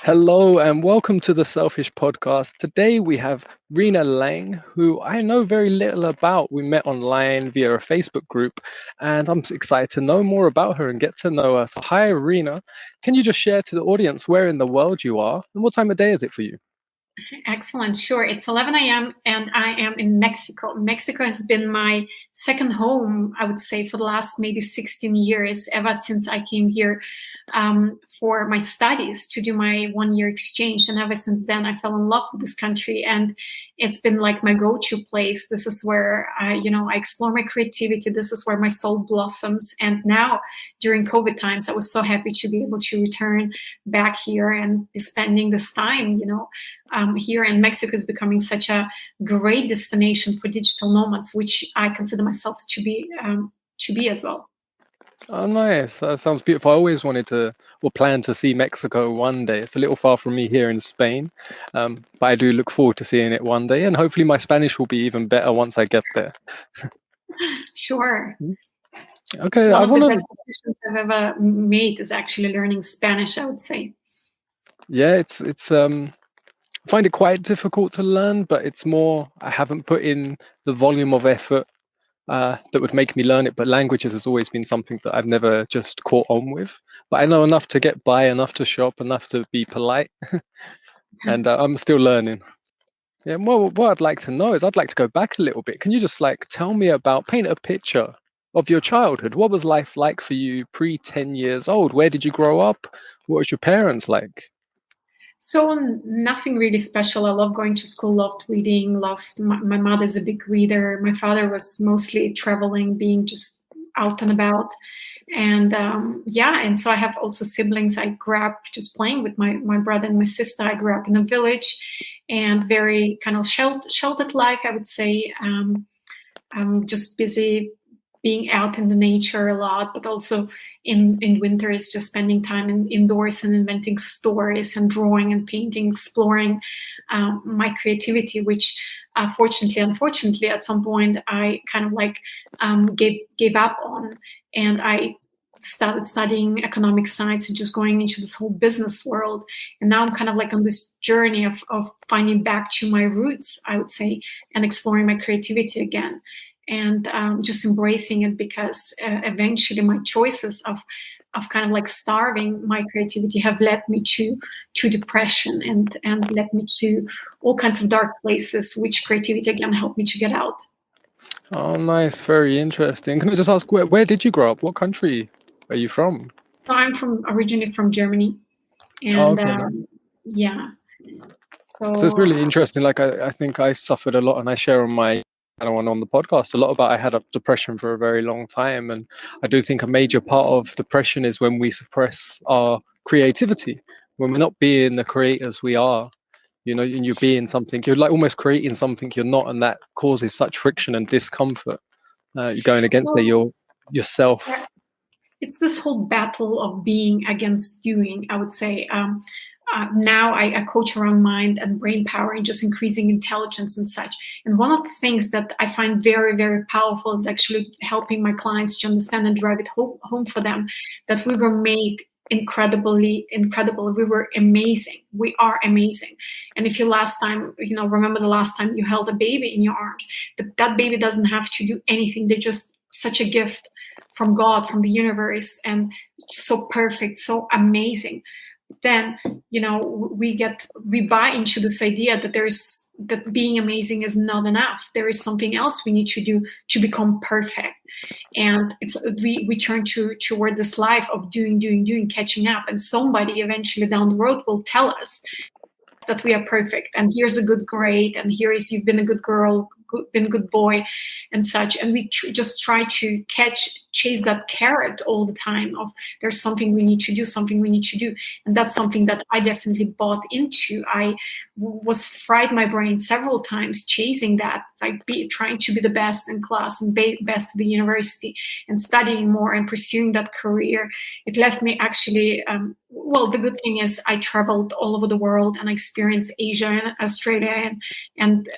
Hello and welcome to the Selfish Podcast. Today we have Rina Lang, who I know very little about. We met online via a Facebook group, and I'm excited to know more about her and get to know her. So, hi, Rina. Can you just share to the audience where in the world you are and what time of day is it for you? Excellent. Sure. It's 11 a.m. and I am in Mexico. Mexico has been my second home, I would say, for the last maybe 16 years, ever since I came here for my studies to do my 1 year exchange. And ever since then, I fell in love with this country. And it's been like my go-to place. This is where I explore my creativity. This is where my soul blossoms. And now during COVID times, I was so happy to be able to return back here and be spending this time, here. And Mexico is becoming such a great destination for digital nomads, which I consider myself to be as well. Oh, nice. That sounds beautiful. I always wanted to, or plan to see Mexico one day. It's a little far from me here in Spain, but I do look forward to seeing it one day. And hopefully my Spanish will be even better once I get there. Sure. Okay, One of the best decisions I've ever made is actually learning Spanish, I would say. Yeah, it's I find it quite difficult to learn, but it's more I haven't put in the volume of effort that would make me learn it. But languages has always been something that I've never just caught on with. But I know enough to get by, enough to shop, enough to be polite, and I'm still learning. Yeah, well, what I'd like to know is I'd like to go back a little bit. Can you just tell me paint a picture of your childhood? What was life like for you pre 10 years old? Where did you grow up? What was your parents like? So nothing really special. I love going to school, loved reading, loved my mother's a big reader. My father was mostly traveling, being just out and about. And and so I have also siblings. I grew up just playing with my brother and my sister. I grew up in a village and very kind of sheltered life, I would say. I'm just busy being out in the nature a lot, but also in winter is just spending time indoors and inventing stories and drawing and painting, exploring my creativity, which unfortunately, at some point I kind of gave up on, and I started studying economic science and just going into this whole business world. And now I'm kind of on this journey of finding back to my roots, I would say, and exploring my creativity again. And just embracing it, because eventually my choices of kind of starving my creativity have led me to depression and led me to all kinds of dark places, which creativity again helped me to get out. Oh, nice. Very interesting. Can I just ask, where did you grow up? What country are you from? So I'm originally from Germany. And yeah. So it's really interesting. I think I suffered a lot, and I share on my one on the podcast a lot about I had a depression for a very long time, and I do think a major part of depression is when we suppress our creativity, when we're not being the creators we are, and you're being something, you're almost creating something you're not, and that causes such friction and discomfort. You're going against yourself. It's this whole battle of being against doing, I would say. Now I coach around mind and brain power and just increasing intelligence and such. And one of the things that I find very, very powerful is actually helping my clients to understand and drive it home for them, that we were made incredible. We were amazing. We are amazing. And if you remember the last time you held a baby in your arms, that baby doesn't have to do anything. They're just such a gift from God, from the universe, and so perfect, so amazing. Then we buy into this idea that being amazing is not enough. There is something else we need to do to become perfect, and we turn toward this life of doing, catching up, and somebody eventually down the road will tell us that we are perfect, and here's a good grade, and here is you've been a good girl, been a good boy, and such. And we just try to chase that carrot all the time of there's something we need to do. And that's something that I definitely bought into. I was fried my brain several times chasing that, trying to be the best in class and best at the university and studying more and pursuing that career. It left me actually Well, the good thing is I traveled all over the world and I experienced Asia and Australia and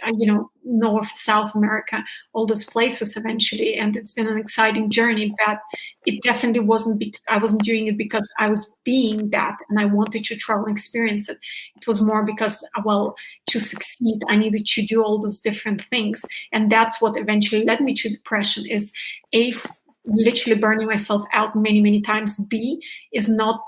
North, South America, all those places eventually. And it's been an exciting journey, but it definitely I wasn't doing it because I was being that and I wanted to travel and experience it. It was more because, well, to succeed, I needed to do all those different things. And that's what eventually led me to depression is literally burning myself out many, many times. B is not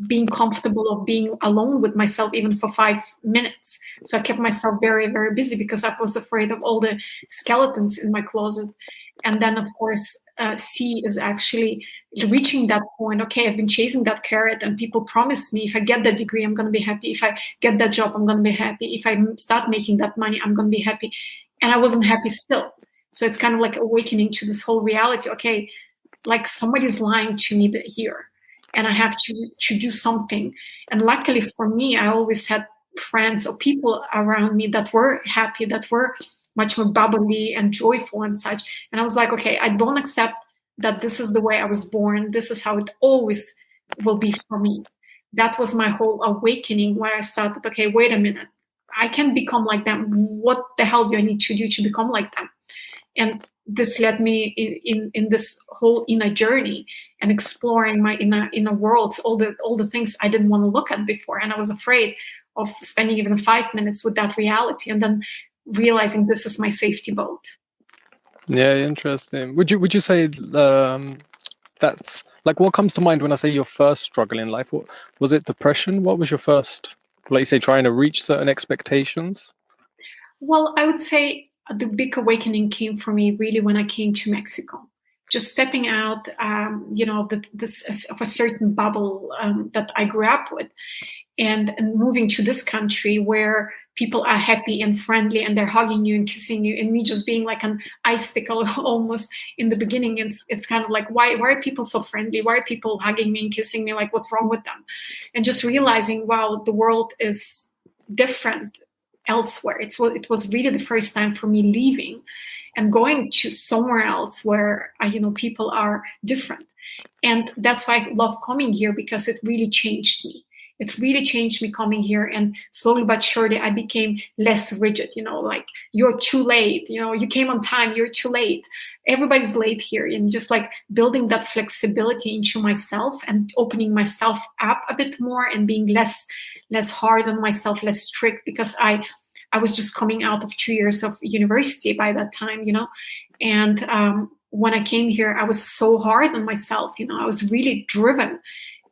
being comfortable of being alone with myself even for 5 minutes. So I kept myself very, very busy because I was afraid of all the skeletons in my closet. And then, of course, C is actually reaching that point. Okay, I've been chasing that carrot and people promise me if I get that degree, I'm going to be happy. If I get that job, I'm going to be happy. If I start making that money, I'm going to be happy. And I wasn't happy still. So it's kind of like awakening to this whole reality. Okay, like somebody's lying to me here. And I have to do something. And luckily for me, I always had friends or people around me that were happy, that were much more bubbly and joyful and such. And I was like, okay, I don't accept that this is the way I was born. This is how it always will be for me. That was my whole awakening where I started, okay, wait a minute. I can become like them. What the hell do I need to do to become like them? And this led me in this whole inner journey and exploring my inner worlds, all the things I didn't want to look at before. And I was afraid of spending even 5 minutes with that reality and then realizing this is my safety boat. Yeah, interesting. Would you say that's like what comes to mind when I say your first struggle in life? What was it? Depression? What was your first, like you say, trying to reach certain expectations? Well, I would say the big awakening came for me really when I came to Mexico. Just stepping out, of a certain bubble that I grew up with, and moving to this country where people are happy and friendly and they're hugging you and kissing you, and me just being like an icicle almost in the beginning. It's kind of like, why are people so friendly? Why are people hugging me and kissing me? Like, what's wrong with them? And just realizing, wow, the world is different elsewhere. It was really the first time for me leaving and going to somewhere else where people are different. And that's why I love coming here, because it really changed me. It really changed me coming here, and slowly but surely I became less rigid, like, you're too late, you came on time, you're too late. Everybody's late here. And just like building that flexibility into myself and opening myself up a bit more and being less hard on myself, less strict, because I was just coming out of 2 years of university by that time, and when I came here, I was so hard on myself, I was really driven,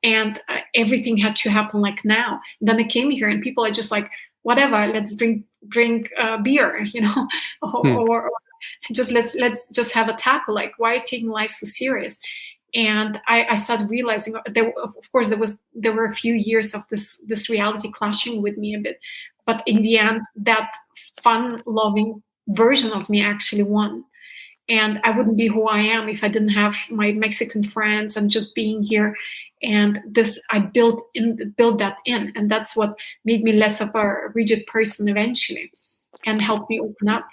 and everything had to happen like now. And then I came here and people are just like, whatever, let's drink beer, or just let's just have a tackle. Like, why are you taking life so serious? And I started realizing of course there were a few years of this reality clashing with me a bit, but in the end, that fun loving version of me actually won. And I wouldn't be who I am if I didn't have my Mexican friends and just being here. And this, I built that in, and that's what made me less of a rigid person eventually, and helped me open up.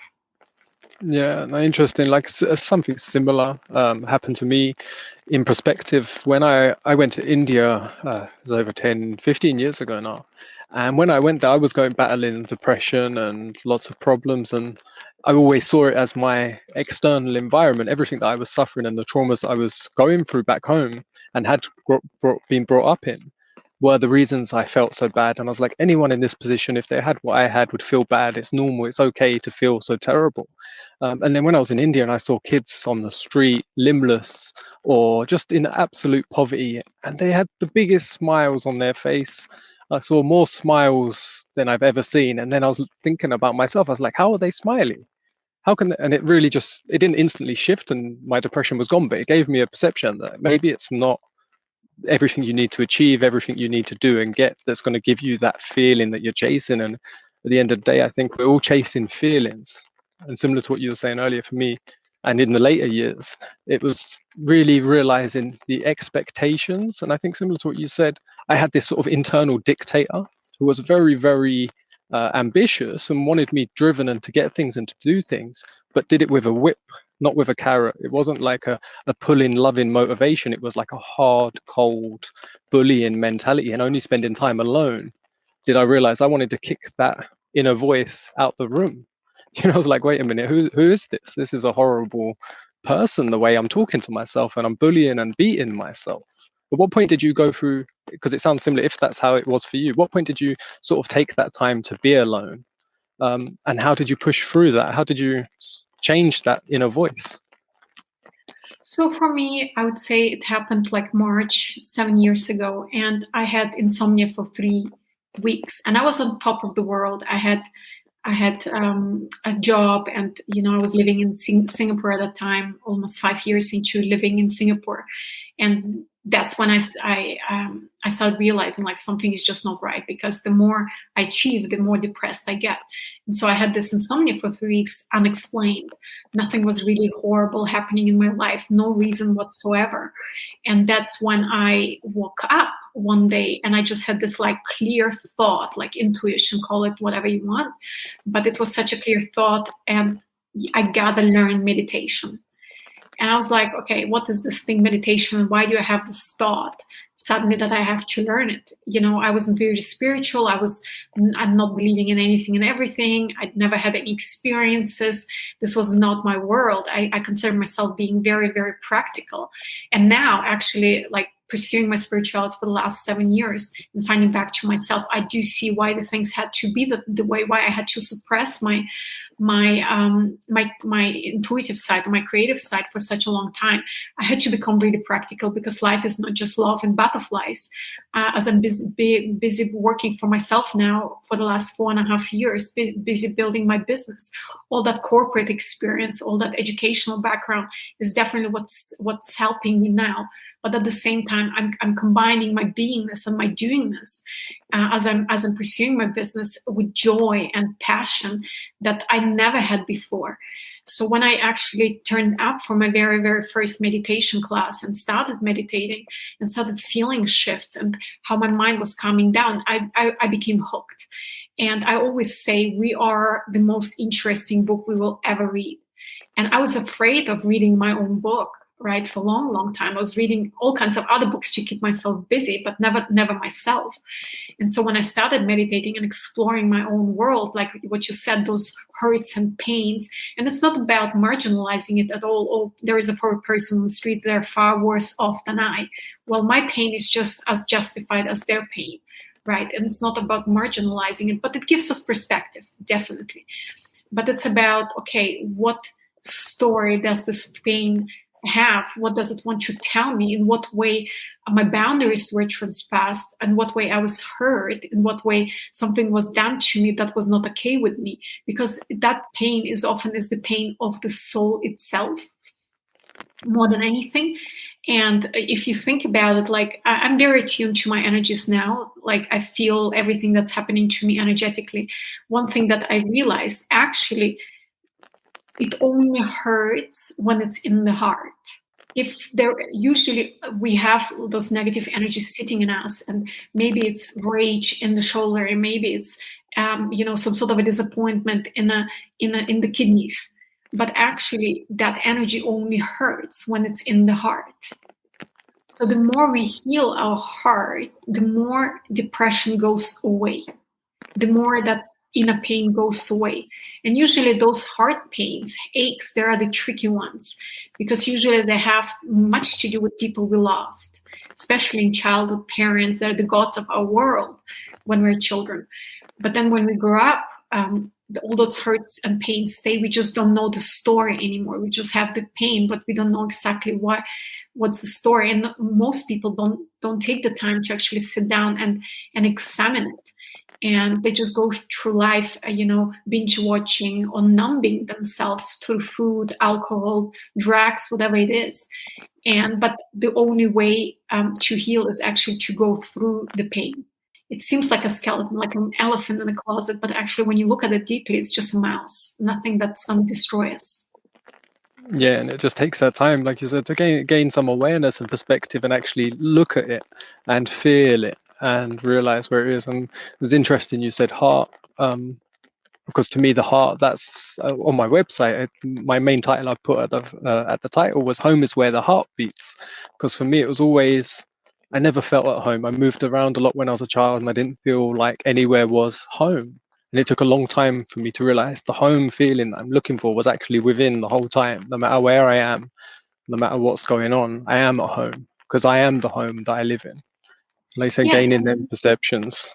Yeah, no, interesting. Like something similar happened to me in perspective when I went to India. It was over 10, 15 years ago now. And when I went there, I was battling depression and lots of problems. And I always saw it as my external environment, everything that I was suffering and the traumas I was going through back home and had been brought up in were the reasons I felt so bad. And I was like, anyone in this position, if they had what I had, would feel bad. It's normal. It's okay to feel so terrible. And then when I was in India and I saw kids on the street, limbless or just in absolute poverty, and they had the biggest smiles on their face. I saw more smiles than I've ever seen. And then I was thinking about myself. I was like, how are they smiling? How can they? And it really it didn't instantly shift and my depression was gone, but it gave me a perception that maybe it's not everything you need to achieve, everything you need to do and get that's going to give you that feeling that you're chasing. And at the end of the day, I think we're all chasing feelings. And similar to what you were saying earlier, for me, and in the later years, it was really realizing the expectations. And I think similar to what you said, I had this sort of internal dictator who was very, very ambitious and wanted me driven and to get things and to do things, but did it with a whip not with a carrot. It wasn't like a pull-in, loving motivation. It was like a hard, cold, bullying mentality. And only spending time alone did I realize I wanted to kick that inner voice out the room. I was like, wait a minute, who is this? This is a horrible person, the way I'm talking to myself, and I'm bullying and beating myself. At what point did you go through, because it sounds similar, if that's how it was for you, what point did you sort of take that time to be alone? And how did you push through that? How did you change that inner voice? So for me, I would say it happened like March 7 years ago, and I had insomnia for 3 weeks, and I was on top of the world. I had a job, and I was living in Singapore at that time, almost 5 years into living in Singapore, and that's when I started realizing like something is just not right, because the more I achieve, the more depressed I get. And so I had this insomnia for 3 weeks, unexplained. Nothing was really horrible happening in my life, no reason whatsoever. And that's when I woke up one day and I just had this like clear thought, like intuition, call it whatever you want. But it was such a clear thought, and I gotta learn meditation. And I was like, okay, what is this thing, meditation? Why do I have this thought suddenly that I have to learn it? I wasn't very spiritual. I'm not believing in anything and everything. I'd never had any experiences. This was not my world. I consider myself being very, very practical. And now actually, like, pursuing my spirituality for the last 7 years and finding back to myself, I do see why the things had to be the way, why I had to suppress my intuitive side, my creative side for such a long time. I had to become really practical, because life is not just love and butterflies. As I'm busy working for myself now for the last 4.5 years, busy building my business, all that corporate experience, all that educational background is definitely what's helping me now. But at the same time, I'm combining my beingness and my doingness as I'm pursuing my business with joy and passion that I never had before. So when I actually turned up for my very, very first meditation class and started meditating and started feeling shifts and how my mind was calming down, I became hooked. And I always say we are the most interesting book we will ever read. And I was afraid of reading my own book, right, for a long, long time. I was reading all kinds of other books to keep myself busy, but never myself. And so when I started meditating and exploring my own world, like what you said, those hurts and pains, and it's not about marginalizing it at all. Oh, there is a poor person on the street, they're far worse off than I. Well, my pain is just as justified as their pain, right? And it's not about marginalizing it, but it gives us perspective, definitely. But it's about, okay, what story does this pain have? What does it want to tell me? In what way my boundaries were transpassed? In what way I was hurt? In what way something was done to me that was not okay with me? Because that pain is often the pain of the soul itself more than anything. And if you think about it, like I'm very attuned to my energies now. Like I feel everything that's happening to me energetically. One thing that I realized, actually, it only hurts when it's in the heart. If there, usually we have those negative energies sitting in us, and maybe it's rage in the shoulder, and maybe it's some sort of a disappointment in the kidneys. But actually, that energy only hurts when it's in the heart. So the more we heal our heart, the more depression goes away, the more that inner pain goes away. And usually those heart pains, aches, they are the tricky ones, because usually they have much to do with people we loved, especially in childhood. Parents, they're the gods of our world when we're children. But then when we grow up, all those hurts and pains stay. We just don't know the story anymore. We just have the pain, but we don't know exactly what's the story. And most people don't take the time to actually sit down and examine it. And they just go through life, binge watching or numbing themselves through food, alcohol, drugs, whatever it is. But the only way to heal is actually to go through the pain. It seems like a skeleton, like an elephant in a closet, but actually when you look at it deeply, it's just a mouse, nothing that's going to destroy us. Yeah, and it just takes that time, like you said, to gain some awareness and perspective and actually look at it and feel it and realize where it is. And it was interesting you said heart. because to me the heart, that's on my website, my main title I put at the title was "Home is where the heart beats," because for me it was always, I never felt at home. I moved around a lot when I was a child, and I didn't feel like anywhere was home. And it took a long time for me to realize the home feeling that I'm looking for was actually within the whole time. No matter where I am, no matter what's going on, I am at home because I am the home that I live in. Like I say, Yes. gaining them perceptions.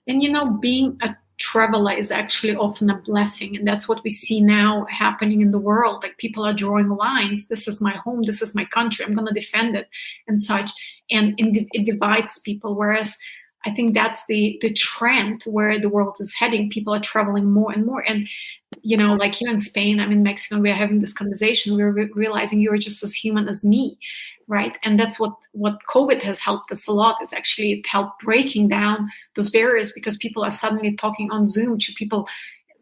And being a traveler is actually often a blessing. And that's what we see now happening in the world. Like people are drawing lines. This is my home. This is my country. I'm going to defend it and such. And it divides people. Whereas I think that's the trend where the world is heading. People are traveling more and more. And, like here in Spain, I'm in Mexico, and we're having this conversation. We're realizing you're just as human as me. Right. And that's what COVID has helped us a lot, is actually it helped breaking down those barriers, because people are suddenly talking on Zoom to people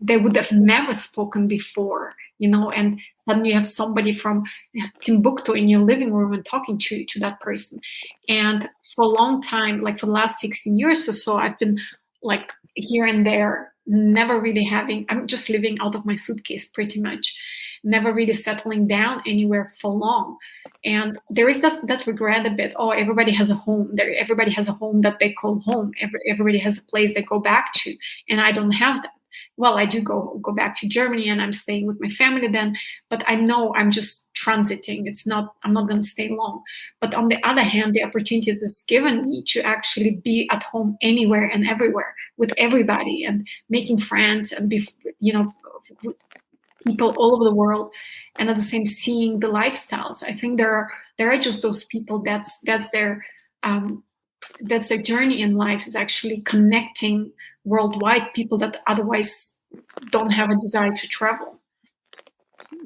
they would have never spoken before, and suddenly you have somebody from Timbuktu in your living room and talking to that person. And for a long time, like for the last 16 years or so, I've been like here and there, never really I'm just living out of my suitcase pretty much, never really settling down anywhere for long. And there is that regret a bit. Oh, everybody has a home. Everybody has a home that they call home. Everybody has a place they go back to, and I don't have that. Well, I do go back to Germany, and I'm staying with my family then, but I know I'm just transiting. I'm not going to stay long. But on the other hand, the opportunity that's given me to actually be at home anywhere and everywhere with everybody and making friends and be, people all over the world, and at the same seeing the lifestyles. I think there are just those people that's their journey in life, is actually connecting worldwide people that otherwise don't have a desire to travel.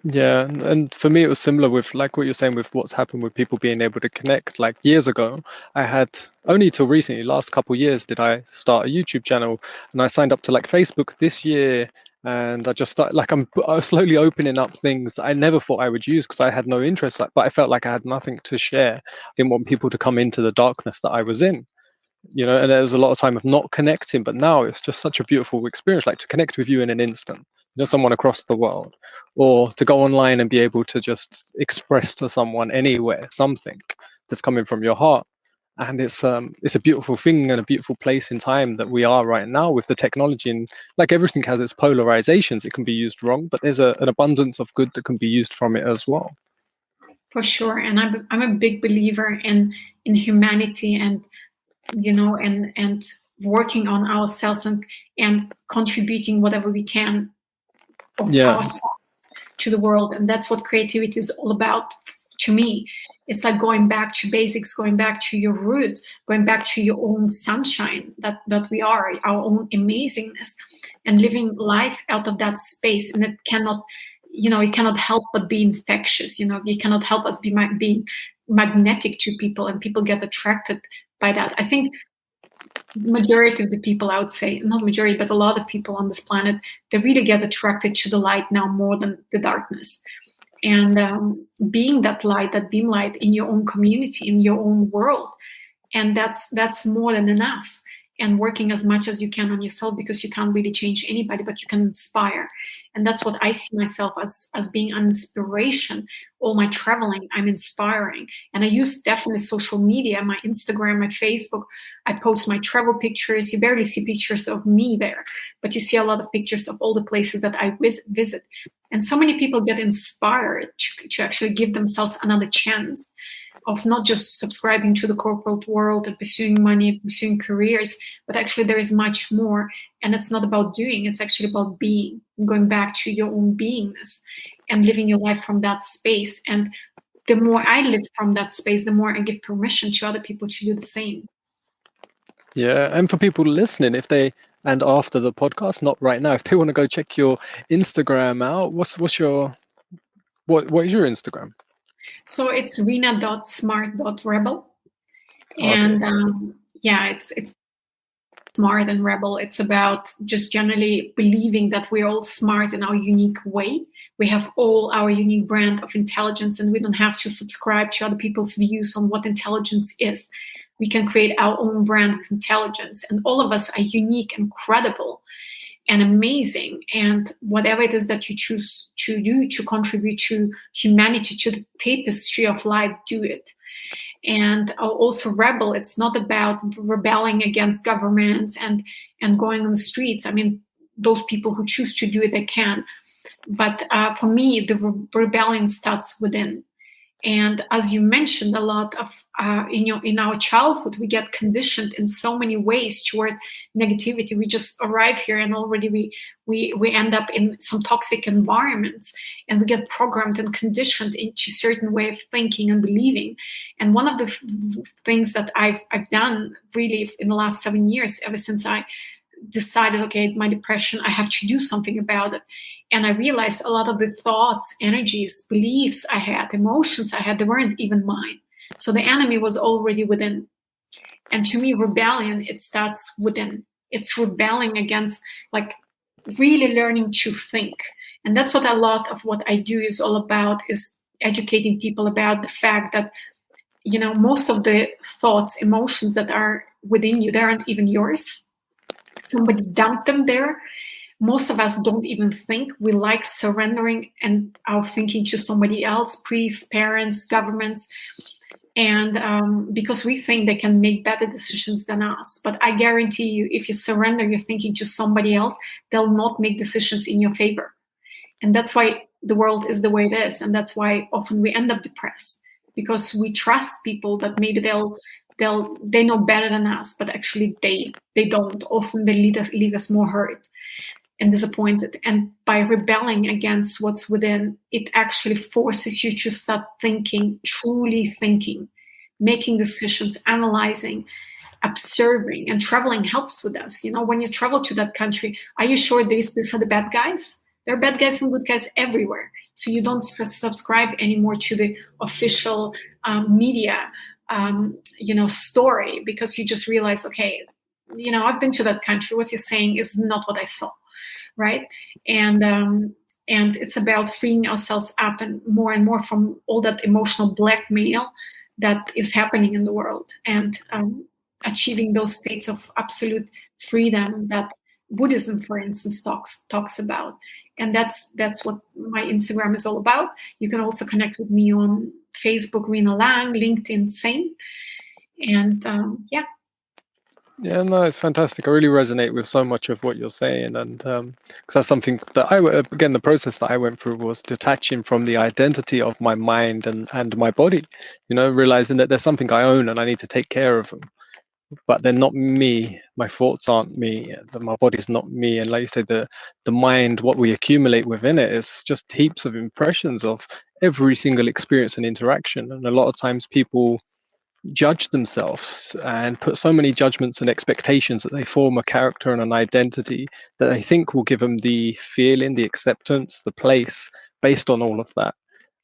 Yeah, and for me it was similar with like what you're saying with what's happened with people being able to connect. Like years ago, I had only till recently, last couple of years, did I start a YouTube channel, and I signed up to like Facebook this year, and I just started like I was slowly opening up things I never thought I would use because I had no interest, but I felt like I had nothing to share. I didn't want people to come into the darkness that I was in. And there was a lot of time of not connecting, but now it's just such a beautiful experience, like to connect with you in an instant, someone across the world, or to go online and be able to just express to someone anywhere something that's coming from your heart. And it's a beautiful thing and a beautiful place in time that we are right now with the technology. And like everything has its polarizations, it can be used wrong, but there's an abundance of good that can be used from it as well. For sure. And I'm a big believer in humanity, and and working on ourselves and contributing whatever we can of ourselves to the world. And that's what creativity is all about to me. It's like going back to basics, going back to your roots, going back to your own sunshine that we are, our own amazingness, and living life out of that space. And it cannot, it cannot help but be infectious. You cannot help us being magnetic to people, and people get attracted by that. I think the majority of the people, I would say, not majority, but a lot of people on this planet, they really get attracted to the light now more than the darkness. And being that light, that beam light in your own community, in your own world. And that's more than enough. And working as much as you can on yourself, because you can't really change anybody, but you can inspire. And that's what I see myself as being an inspiration. All my traveling, I'm inspiring. And I use definitely social media, my Instagram, my Facebook. I post my travel pictures. You barely see pictures of me there, but you see a lot of pictures of all the places that I visit. And so many people get inspired to actually give themselves another chance of not just subscribing to the corporate world and pursuing money, pursuing careers, but actually there is much more. And it's not about doing, it's actually about being, going back to your own beingness and living your life from that space. And the more I live from that space, the more I give permission to other people to do the same. Yeah, and for people listening, and after the podcast, not right now, if they want to go check your Instagram out, what is your Instagram? So it's rina.smart.rebel. And it's smart and rebel. It's about just generally believing that we're all smart in our unique way. We have all our unique brand of intelligence, and we don't have to subscribe to other people's views on what intelligence is. We can create our own brand of intelligence, and all of us are unique and credible. and amazing. And whatever it is that you choose to do to contribute to humanity, to the tapestry of life, do it. And also rebel. It's not about rebelling against governments and going on the streets. I mean, those people who choose to do it, they can. But for me, the rebellion starts within. And as you mentioned, a lot of in our childhood, we get conditioned in so many ways toward negativity. We just arrive here and already we end up in some toxic environments, and we get programmed and conditioned into a certain way of thinking and believing. And one of the things that I've done really in the last 7 years, ever since I decided, okay, my depression, I have to do something about it. And I realized a lot of the thoughts, energies, beliefs I had, emotions I had, they weren't even mine. So the enemy was already within. And to me, rebellion, it starts within. It's rebelling against, like, really learning to think. And that's what a lot of what I do is all about, is educating people about the fact that, most of the thoughts, emotions that are within you, they aren't even yours. Somebody dumped them there. Most of us don't even think. We like surrendering and our thinking to somebody else, priests, parents, governments, and because we think they can make better decisions than us. But I guarantee you, if you surrender your thinking to somebody else, they'll not make decisions in your favor. And that's why the world is the way it is. And that's why often we end up depressed, because we trust people that maybe they know better than us, but actually they don't. Often they leave us more hurt and disappointed. And by rebelling against what's within, it actually forces you to start thinking, truly thinking, making decisions, analyzing, observing. And traveling helps with us. When you travel to that country, are you sure these are the bad guys? There are bad guys and good guys everywhere. So you don't subscribe anymore to the official media story, because you just realize, okay, I've been to that country. What you're saying is not what I saw. Right. And it's about freeing ourselves up and more from all that emotional blackmail that is happening in the world, and achieving those states of absolute freedom that Buddhism, for instance, talks about. And that's what my Instagram is all about. You can also connect with me on Facebook, Rina Lang, LinkedIn, same. And yeah. Yeah, no, it's fantastic. I really resonate with so much of what you're saying, and because that's something that again, the process that I went through was detaching from the identity of my mind and my body. Realizing that there's something I own and I need to take care of them, but they're not me. My thoughts aren't me. My body's not me. And like you said, the mind, what we accumulate within it is just heaps of impressions of every single experience and interaction. And a lot of times people judge themselves and put so many judgments and expectations that they form a character and an identity that they think will give them the feeling, the acceptance, the place based on all of that.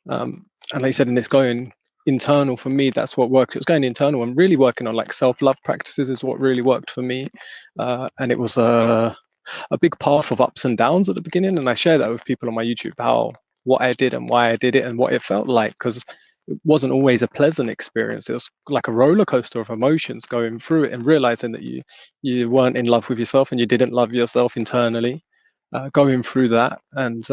And like you said, and it's going internal for me. That's what worked. It was going internal and really working on like self-love practices is what really worked for me. And it was a big path of ups and downs at the beginning. And I share that with people on my YouTube, what I did and why I did it and what it felt like, because it wasn't always a pleasant experience. It was like a roller coaster of emotions going through it and realizing that you weren't in love with yourself and you didn't love yourself internally, going through that. And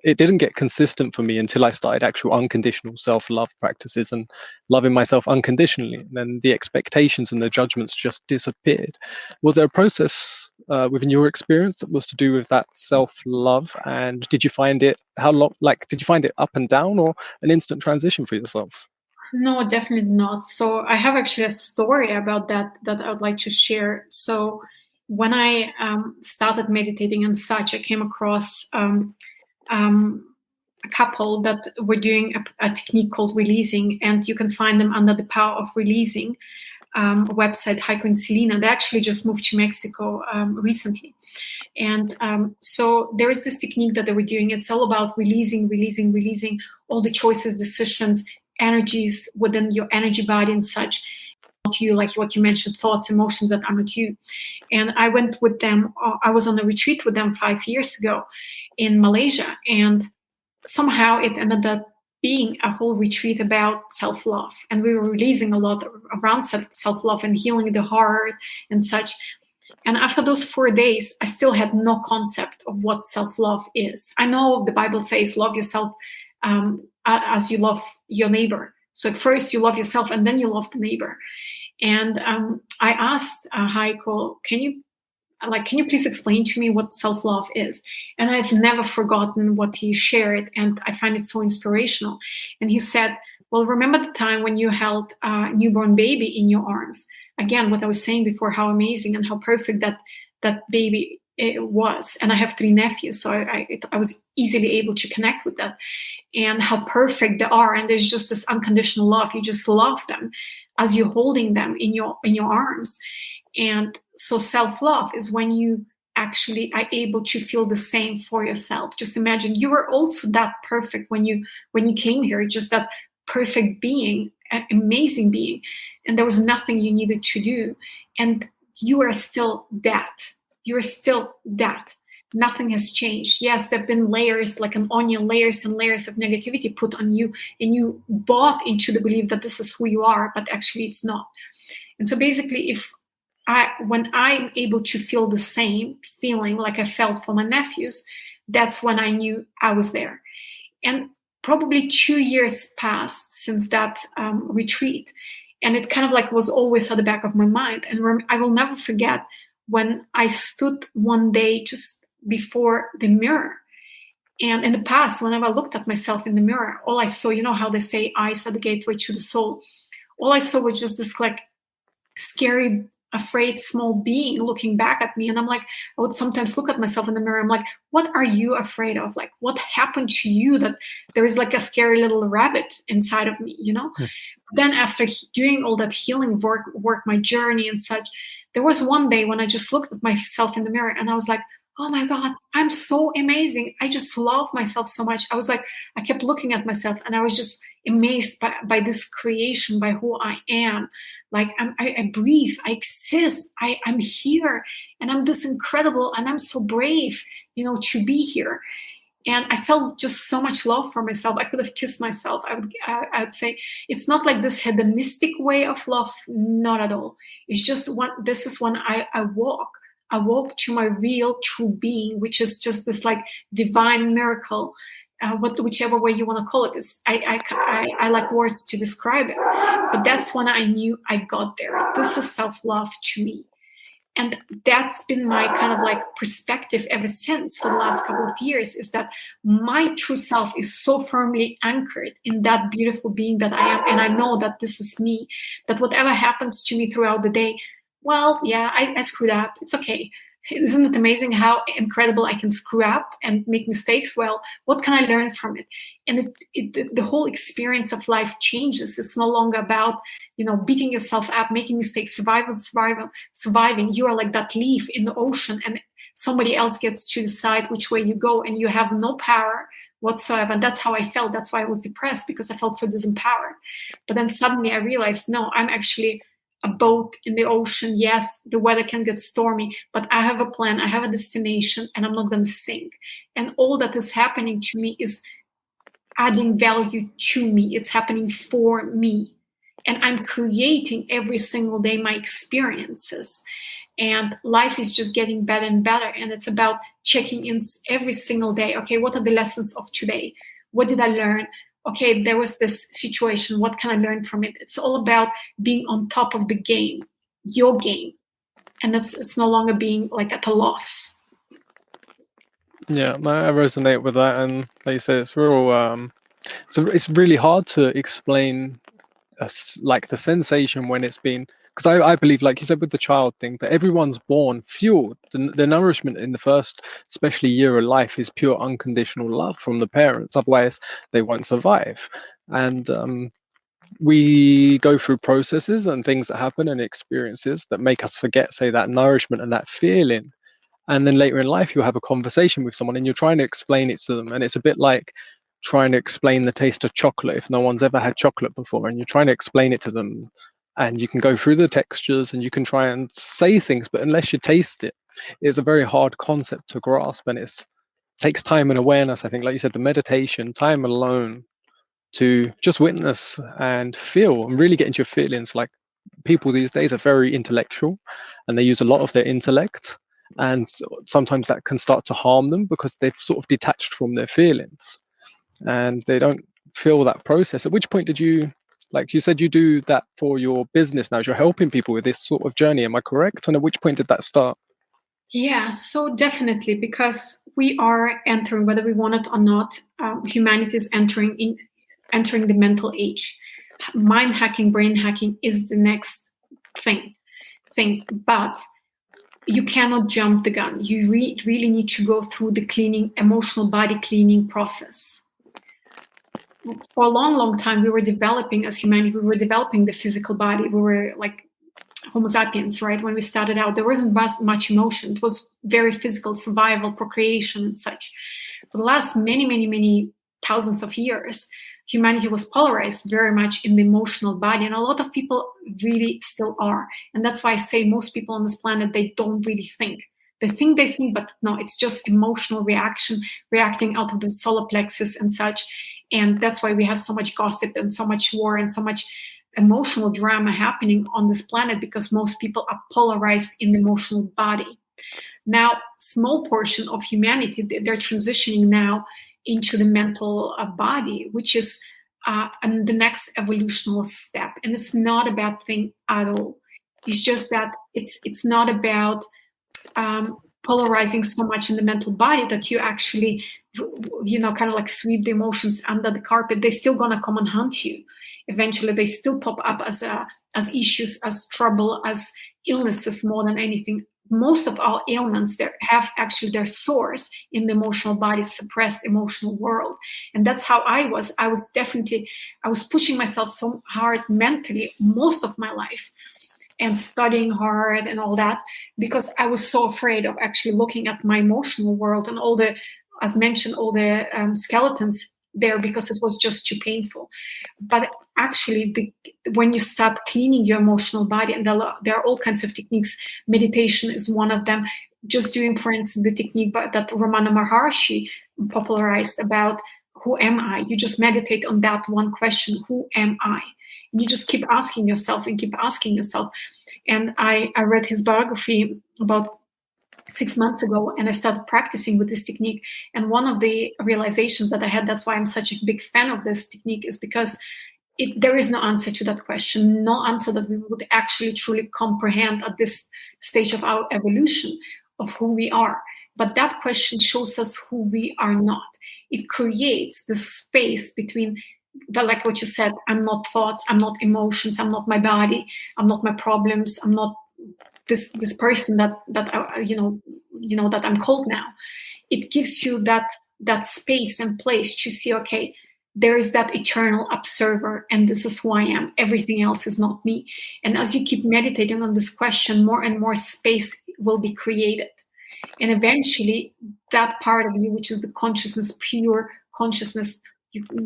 it didn't get consistent for me until I started actual unconditional self-love practices and loving myself unconditionally. And then the expectations and the judgments just disappeared. Was there a process within your experience that was to do with that self-love? And did you find it, did you find it up and down or an instant transition for yourself? No, definitely not. So I have actually a story about that I would like to share. So when I started meditating and such, I came across a couple that were doing a technique called releasing, and you can find them under the Power of Releasing website, Heiko and Selena. They actually just moved to Mexico recently. And so there is this technique that they were doing. It's all about releasing all the choices, decisions, energies within your energy body and such. Not you, like what you mentioned, thoughts, emotions that are not you. And I went with them. I was on a retreat with them 5 years ago in Malaysia, and somehow it ended up being a whole retreat about self-love, and we were releasing a lot around self-love and healing the heart and such. And after those 4 days, I still had no concept of what self-love is. I know the Bible says, love yourself as you love your neighbor. So at first you love yourself and then you love the neighbor. And I asked Heiko, can you please explain to me what self-love is? And I've never forgotten what he shared, and I find it so inspirational. And he said, well, remember the time when you held a newborn baby in your arms? Again, what I was saying before, how amazing and how perfect that baby was. And I have 3 nephews, so I was easily able to connect with that, and how perfect they are. And there's just this unconditional love. You just love them as you're holding them in your arms. And so self-love is when you actually are able to feel the same for yourself. Just imagine you were also that perfect when you came here, just that perfect being, amazing being, and there was nothing you needed to do, and you are still that. You're still that. Nothing has changed. Yes, there have been layers, like an onion, layers and layers of negativity put on you, and you bought into the belief that this is who you are, but actually it's not. And so basically, when I'm able to feel the same feeling like I felt for my nephews, that's when I knew I was there. And probably 2 years passed since that retreat, and it kind of like was always at the back of my mind. And I will never forget when I stood one day just before the mirror. And in the past, whenever I looked at myself in the mirror, all I saw, you know how they say eyes are the gateway to the soul. All I saw was just this like scary, afraid, small being looking back at me. And I'm like, I would sometimes look at myself in the mirror. I'm like, what are you afraid of? Like, what happened to you that there is like a scary little rabbit inside of me, you know? Then after doing all that healing work, my journey and such, there was one day when I just looked at myself in the mirror and I was like, oh my God, I'm so amazing. I just love myself so much. I was like, I kept looking at myself and I was just amazed by this creation, by who I am. Like I breathe, I exist, I'm here, and I'm this incredible, and I'm so brave, you know, to be here. And I felt just so much love for myself. I could have kissed myself. I'd say it's not like this hedonistic way of love, not at all. It's just this is when I walk. I walk to my real true being, which is just this like divine miracle, whichever way you want to call it. I like words to describe it, but that's when I knew I got there. This is self-love to me. And that's been my kind of like perspective ever since for the last couple of years, is that my true self is so firmly anchored in that beautiful being that I am. And I know that this is me, that whatever happens to me throughout the day, well, yeah, I screwed up. It's okay. Isn't it amazing how incredible I can screw up and make mistakes? Well, what can I learn from it? And the whole experience of life changes. It's no longer about, you know, beating yourself up, making mistakes, surviving. You are like that leaf in the ocean, and somebody else gets to decide which way you go, and you have no power whatsoever. And that's how I felt. That's why I was depressed, because I felt so disempowered. But then suddenly I realized, no, I'm actually a boat in the ocean. Yes, the weather can get stormy, but I have a plan, I have a destination, and I'm not going to sink. And all that is happening to me is adding value to me. It's happening for me. And I'm creating every single day my experiences. And life is just getting better and better. And it's about checking in every single day. Okay, what are the lessons of today? What did I learn? Okay, there was this situation. What can I learn from it? It's all about being on top of the game, your game. And it's no longer being like at a loss. Yeah, I resonate with that. And like you said, it's real. So it's really hard to explain like the sensation when it's been, because I believe, like you said with the child thing, that everyone's born fueled. The nourishment in the first, especially year of life, is pure unconditional love from the parents. Otherwise, they won't survive. And we go through processes and things that happen and experiences that make us forget, say, that nourishment and that feeling. And then later in life, you'll have a conversation with someone and you're trying to explain it to them. And it's a bit like trying to explain the taste of chocolate if no one's ever had chocolate before, and you're trying to explain it to them. And you can go through the textures and you can try and say things, but unless you taste it, it's a very hard concept to grasp. And it takes time and awareness. I think, like you said, the meditation, time alone to just witness and feel and really get into your feelings. Like people these days are very intellectual, and they use a lot of their intellect, and sometimes that can start to harm them because they've sort of detached from their feelings and they don't feel that process. At which point did you, like you said, you do that for your business now, you're helping people with this sort of journey, am I correct? And at which point did that start? Yeah, so definitely, because we are entering, whether we want it or not, humanity is entering the mental age. Mind hacking, brain hacking is the next thing. But you cannot jump the gun. You really need to go through the cleaning, emotional body cleaning process. For a long time, we were developing as humanity. We were developing the physical body. We were like Homo sapiens, right? When we started out, there wasn't much emotion. It was very physical, survival, procreation, and such. For the last many thousands of years, humanity was polarized very much in the emotional body, and a lot of people really still are. And that's why I say most people on this planet, they don't really think. They think, but no, it's just emotional reacting out of the solar plexus and such. And that's why we have so much gossip and so much war and so much emotional drama happening on this planet, because most people are polarized in the emotional body. Now, small portion of humanity, they're transitioning now into the mental body, which is the next evolutional step. And it's not a bad thing at all. It's just that it's not about polarizing so much in the mental body that you actually, kind of like sweep the emotions under the carpet. They're still gonna come and hunt you. Eventually, they still pop up as issues, as trouble, as illnesses more than anything. Most of our ailments have actually their source in the emotional body, suppressed emotional world. And that's how I was. I was pushing myself so hard mentally most of my life and studying hard and all that, because I was so afraid of actually looking at my emotional world and all the, as mentioned, all the skeletons there, because it was just too painful. But actually, when you start cleaning your emotional body, and there are all kinds of techniques, meditation is one of them. Just doing, for instance, the technique that Ramana Maharshi popularized about who am I? You just meditate on that one question, who am I? And you just keep asking yourself and keep asking yourself. And I read his biography about 6 months ago, and I started practicing with this technique. And one of the realizations that I had, that's why I'm such a big fan of this technique, is because there is no answer to that question, no answer that we would actually truly comprehend at this stage of our evolution of who we are. But that question shows us who we are not. It creates the space between like what you said, I'm not thoughts, I'm not emotions, I'm not my body, I'm not my problems, I'm not this person that I, that I'm called now. It gives you that space and place to see, okay, there is that eternal observer, and this is who I am. Everything else is not me. And as you keep meditating on this question, more and more space will be created. And eventually, that part of you, which is the consciousness, pure consciousness,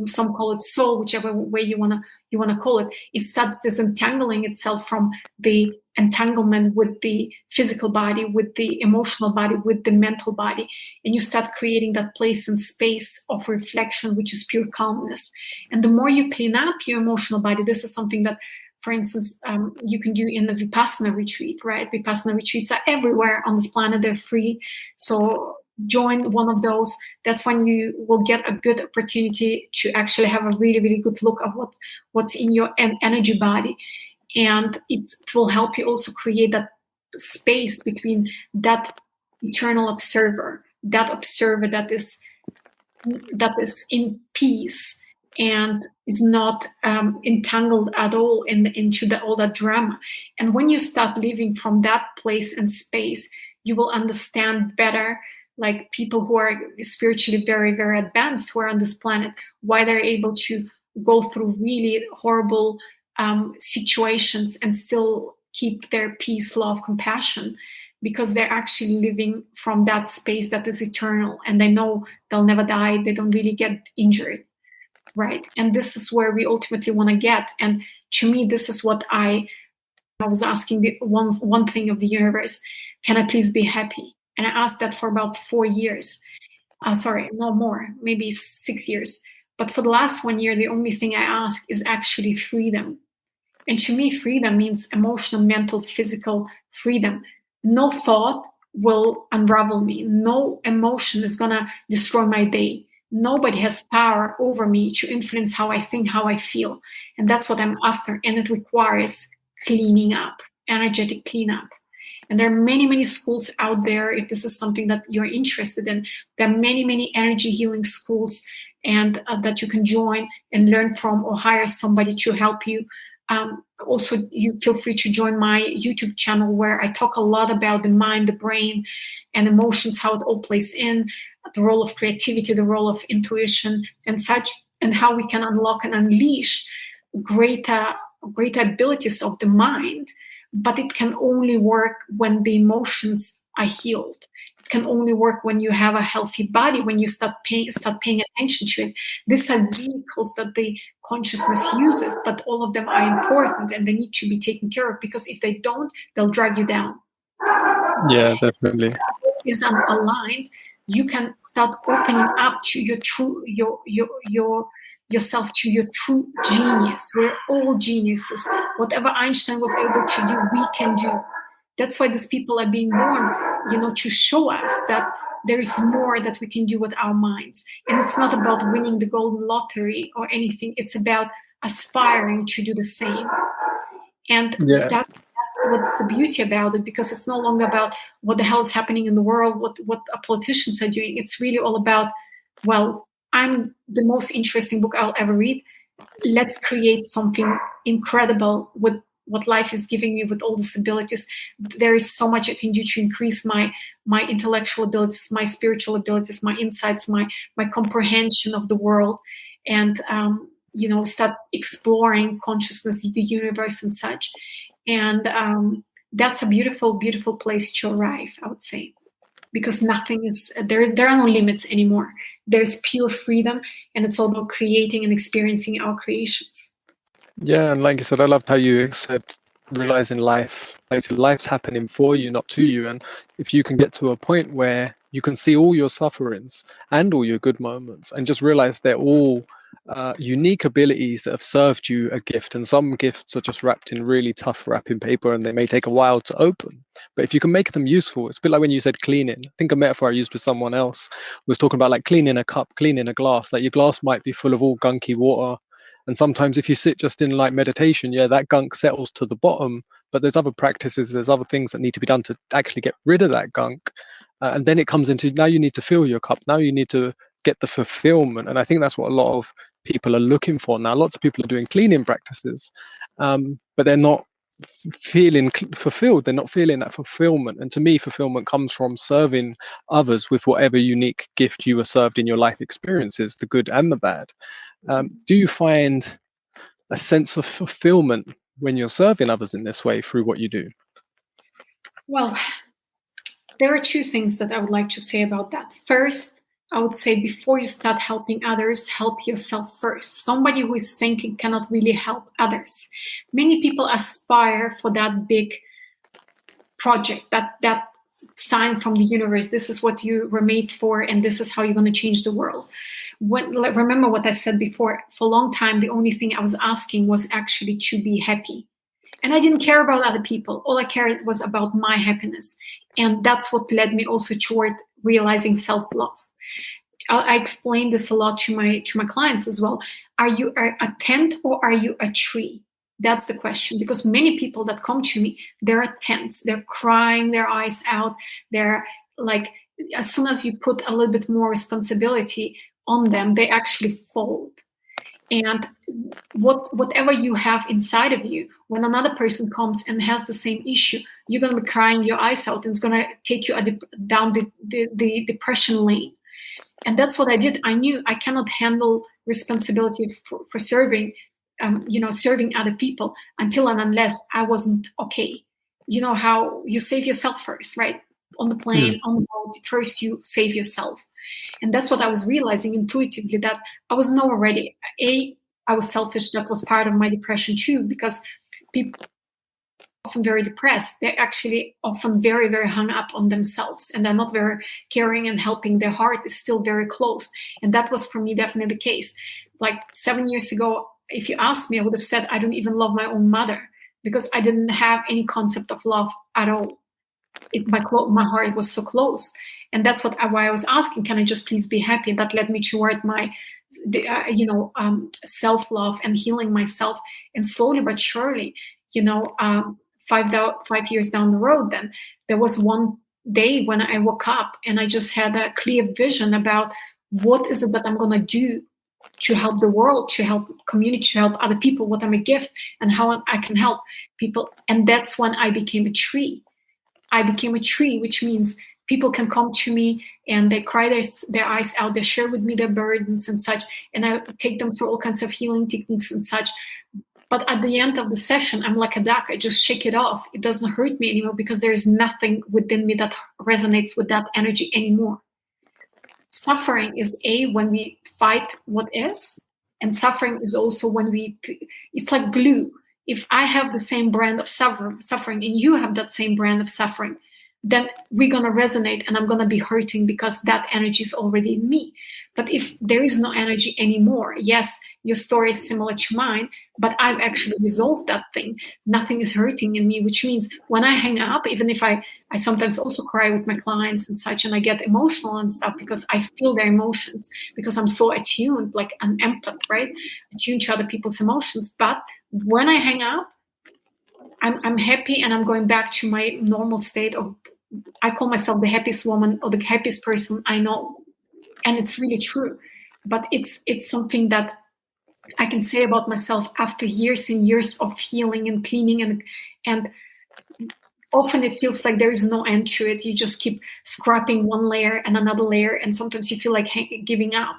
some call it soul, whichever way you wanna call it, it starts disentangling itself from the entanglement with the physical body, with the emotional body, with the mental body, and you start creating that place and space of reflection, which is pure calmness. And the more you clean up your emotional body, this is something that, for instance, you can do in the Vipassana retreat, right? Vipassana retreats are everywhere on this planet. They're free. So join one of those. That's when you will get a good opportunity to actually have a really, really good look at what's in your energy body. And it will help you also create that space between that eternal observer, that is in peace and is not entangled at all into all that drama. And when you start living from that place and space, you will understand better, like people who are spiritually very, very advanced, who are on this planet, why they're able to go through really horrible situations and still keep their peace, love, compassion, because they're actually living from that space that is eternal, and they know they'll never die. They don't really get injured, right? And this is where we ultimately want to get. And to me, this is what I was asking the one thing of the universe: can I please be happy? And I asked that for about 4 years. Sorry, no more, maybe 6 years. But for the last 1 year, the only thing I ask is actually freedom. And to me, freedom means emotional, mental, physical freedom. No thought will unravel me. No emotion is going to destroy my day. Nobody has power over me to influence how I think, how I feel. And that's what I'm after. And it requires cleaning up, energetic cleanup. And there are many, many schools out there. If this is something that you're interested in, there are many, many energy healing schools and that you can join and learn from, or hire somebody to help you. Also, you feel free to join my YouTube channel, where I talk a lot about the mind, the brain, and emotions, how it all plays in, the role of creativity, the role of intuition and such, and how we can unlock and unleash greater abilities of the mind. But it can only work when the emotions are healed. It can only work when you have a healthy body, when you start paying attention to it. These are vehicles that the consciousness uses, but all of them are important and they need to be taken care of, because if they don't, they'll drag you down. Yeah, definitely. Is aligned, you can start opening up to your true yourself, to your true genius. We're all geniuses. Whatever Einstein was able to do, we can do. That's why these people are being born, to show us that there's more that we can do with our minds. And it's not about winning the golden lottery or anything. It's about aspiring to do the same. And that's what's the beauty about it, because it's no longer about what the hell is happening in the world, what politicians are doing. It's really all about, well, I'm the most interesting book I'll ever read. Let's create something incredible with what life is giving me, with all these abilities. There is so much I can do to increase my intellectual abilities, my spiritual abilities, my insights, my comprehension of the world, and start exploring consciousness, the universe, and such. And that's a beautiful, beautiful place to arrive, I would say, because nothing is there. There are no limits anymore. There's pure freedom, and it's all about creating and experiencing our creations. Yeah, and like you said, I loved how you said realizing life's happening for you, not to you. And if you can get to a point where you can see all your sufferings and all your good moments and just realize they're all unique abilities that have served you a gift, and some gifts are just wrapped in really tough wrapping paper and they may take a while to open, but if you can make them useful, it's a bit like when you said cleaning. I think a metaphor I used with someone else was talking about like cleaning a cup, cleaning a glass. Like your glass might be full of all gunky water, and sometimes if you sit just in like meditation, that gunk settles to the bottom, but there's other practices, there's other things that need to be done to actually get rid of that gunk. And then it comes into, now you need to fill your cup, now you need to get the fulfillment. And I think that's what a lot of people are looking for now. Lots of people are doing cleaning practices, but they're not feeling fulfilled. They're not feeling that fulfillment. And to me, fulfillment comes from serving others with whatever unique gift you were served in your life experiences, the good and the bad. Do you find a sense of fulfillment when you're serving others in this way through what you do? Well, there are two things that I would like to say about that. First, I would say before you start helping others, help yourself first. Somebody who is thinking cannot really help others. Many people aspire for that big project, that sign from the universe. This is what you were made for, and this is how you're going to change the world. Remember what I said before, for a long time, the only thing I was asking was actually to be happy. And I didn't care about other people. All I cared was about my happiness. And that's what led me also toward realizing self-love. I explain this a lot to my clients as well. Are you a tent or are you a tree? That's the question. Because many people that come to me, they're tents. They're crying their eyes out. They're like, as soon as you put a little bit more responsibility on them, they actually fold. And whatever you have inside of you, when another person comes and has the same issue, you're going to be crying your eyes out, and it's going to take you down the depression lane. And that's what I did. I knew I cannot handle responsibility for serving, serving other people until and unless I wasn't okay. You know how you save yourself first, right? On the plane, on the boat, first you save yourself. And that's what I was realizing intuitively, that I was nowhere ready. I was selfish. That was part of my depression too, because people are often very depressed. They're actually often very, very hung up on themselves, and they're not very caring and helping. Their heart is still very closed. And that was for me definitely the case. Like 7 years ago, if you asked me, I would have said I don't even love my own mother, because I didn't have any concept of love at all. My heart was so closed. And that's why I was asking, can I just please be happy? And that led me toward my self-love and healing myself. And slowly but surely, 5 years down the road, then there was one day when I woke up and I just had a clear vision about what is it that I'm going to do to help the world, to help community, to help other people, what I'm a gift and how I can help people. And that's when I became a tree. I became a tree, which means people can come to me and they cry their eyes out. They share with me their burdens and such. And I take them through all kinds of healing techniques and such. But at the end of the session, I'm like a duck. I just shake it off. It doesn't hurt me anymore because there's nothing within me that resonates with that energy anymore. Suffering is when we fight what is. And suffering is also when it's like glue. If I have the same brand of suffering and you have that same brand of suffering, then we're going to resonate and I'm going to be hurting because that energy is already in me. But if there is no energy anymore, yes, your story is similar to mine, but I've actually resolved that thing. Nothing is hurting in me, which means when I hang up, even if I sometimes also cry with my clients and such, and I get emotional and stuff because I feel their emotions, because I'm so attuned, like an empath, right? Attuned to other people's emotions. But when I hang up, I'm happy and I'm going back to my normal state of, I call myself the happiest woman or the happiest person I know. And it's really true. But it's something that I can say about myself after years and years of healing and cleaning. And often it feels like there is no end to it. You just keep scrapping one layer and another layer. And sometimes you feel like giving up.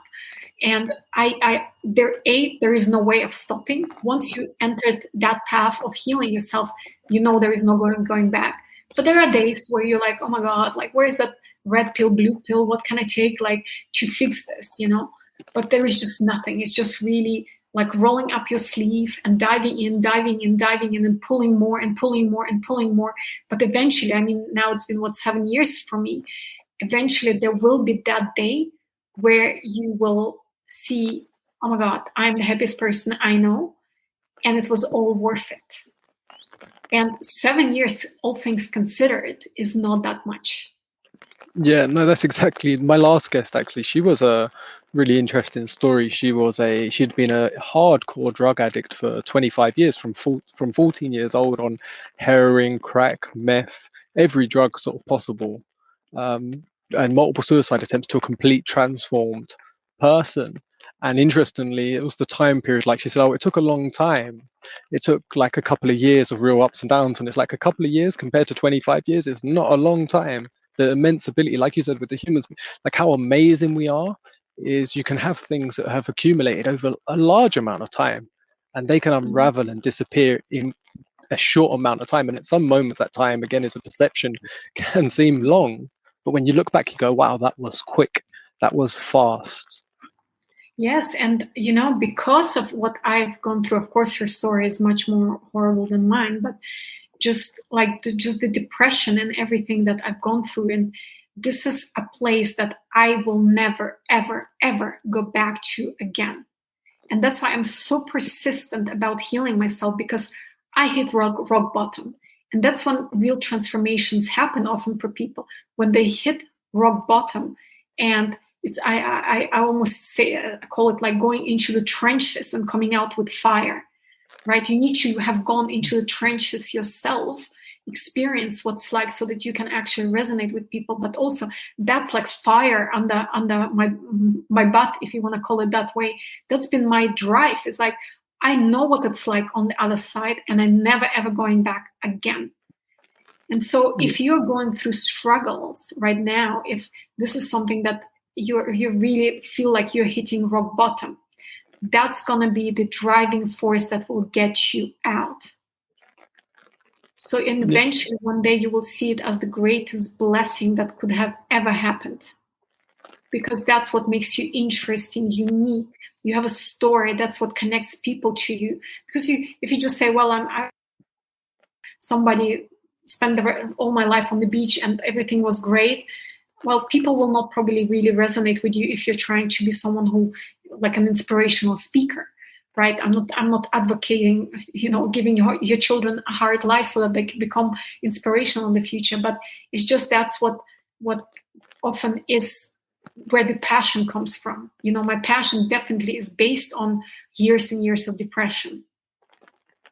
And there is no way of stopping. Once you entered that path of healing yourself, there is no going back. But there are days where you're like, oh my God, like, where's that red pill, blue pill? What can I take, like, to fix this, But there is just nothing. It's just really like rolling up your sleeve and diving in, and pulling more and pulling more and pulling more. But eventually, now it's been, 7 years for me. Eventually, there will be that day where you will see, oh my God, I'm the happiest person I know. And it was all worth it. And 7 years, all things considered, is not that much. Yeah, no, that's exactly my last guest. Actually, she was a really interesting story. She'd been a hardcore drug addict for 25 years, from 14 years old, on heroin, crack, meth, every drug sort of possible, and multiple suicide attempts, to a complete transformed person. And interestingly, it was the time period, like she said, it took a long time. It took like a couple of years of real ups and downs. And it's like a couple of years compared to 25 years is not a long time. The immense ability, like you said, with the humans, like how amazing we are, is you can have things that have accumulated over a large amount of time, and they can unravel and disappear in a short amount of time. And at some moments, that time, again, is a perception, can seem long. But when you look back, you go, wow, that was quick. That was fast. Yes, and because of what I've gone through, of course, her story is much more horrible than mine, but just like the depression and everything that I've gone through, and this is a place that I will never, ever, ever go back to again. And that's why I'm so persistent about healing myself, because I hit rock bottom. And that's when real transformations happen often for people, when they hit rock bottom. And I almost say, I call it like going into the trenches and coming out with fire, right? You need to have gone into the trenches yourself, experience what's like, so that you can actually resonate with people. But also that's like fire under my butt, if you want to call it that way. That's been my drive. It's like, I know what it's like on the other side, and I'm never, ever going back again. And so if you're going through struggles right now, if this is something that you really feel like you're hitting rock bottom, that's going to be the driving force that will get you out. So eventually one day you will see it as the greatest blessing that could have ever happened, because that's what makes you interesting, unique. You have a story. That's what connects people to you. Because if you just say, well, somebody spent all my life on the beach and everything was great, well, people will not probably really resonate with you if you're trying to be someone who, like an inspirational speaker. right? I'm not advocating, giving your children a hard life so that they can become inspirational in the future. But it's just that's what often is where the passion comes from. My passion definitely is based on years and years of depression.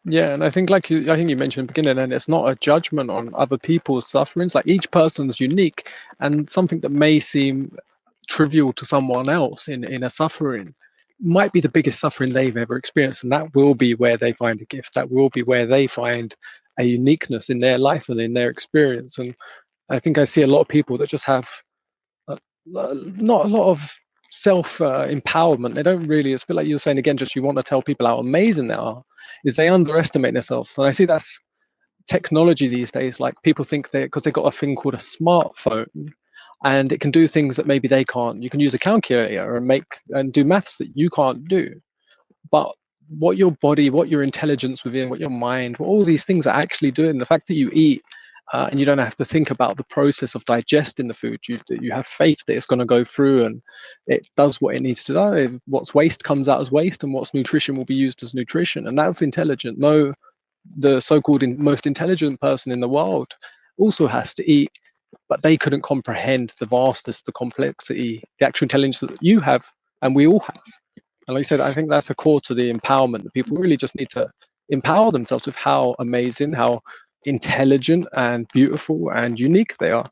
Yeah, and I think I think you mentioned in the beginning, and it's not a judgment on other people's sufferings. Like each person's unique, and something that may seem trivial to someone else in a suffering might be the biggest suffering they've ever experienced, and that will be where they find a gift. That will be where they find a uniqueness in their life and in their experience. And I think I see a lot of people that just have not a lot of self empowerment. They don't really. It's a bit like you were saying again. Just you want to tell people how amazing they are. Is they underestimate themselves, and I see that's technology these days. Like people think because they've got a thing called a smartphone, and it can do things that maybe they can't. You can use a calculator and do maths that you can't do. But what your body, what your intelligence within, what your mind, what all these things are actually doing, the fact that you eat and you don't have to think about the process of digesting the food, you have faith that it's going to go through and it does what it needs to do. What's waste comes out as waste, and what's nutrition will be used as nutrition, and that's intelligent. No, the so-called most intelligent person in the world also has to eat, but they couldn't comprehend the vastness, the complexity, the actual intelligence that you have and we all have. And like I said, I think that's a core to the empowerment, that people really just need to empower themselves with how amazing, how intelligent and beautiful and unique they are.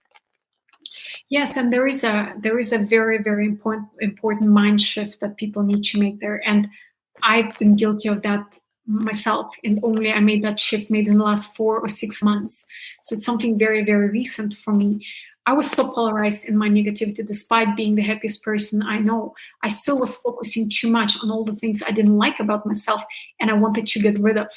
Yes, and there is a very, very important mind shift that people need to make there. And I've been guilty of that myself, and only I made that shift maybe in the last 4 or 6 months. So it's something very, very recent for me. I was so polarized in my negativity, despite being the happiest person I know. I still was focusing too much on all the things I didn't like about myself, and I wanted to get rid of.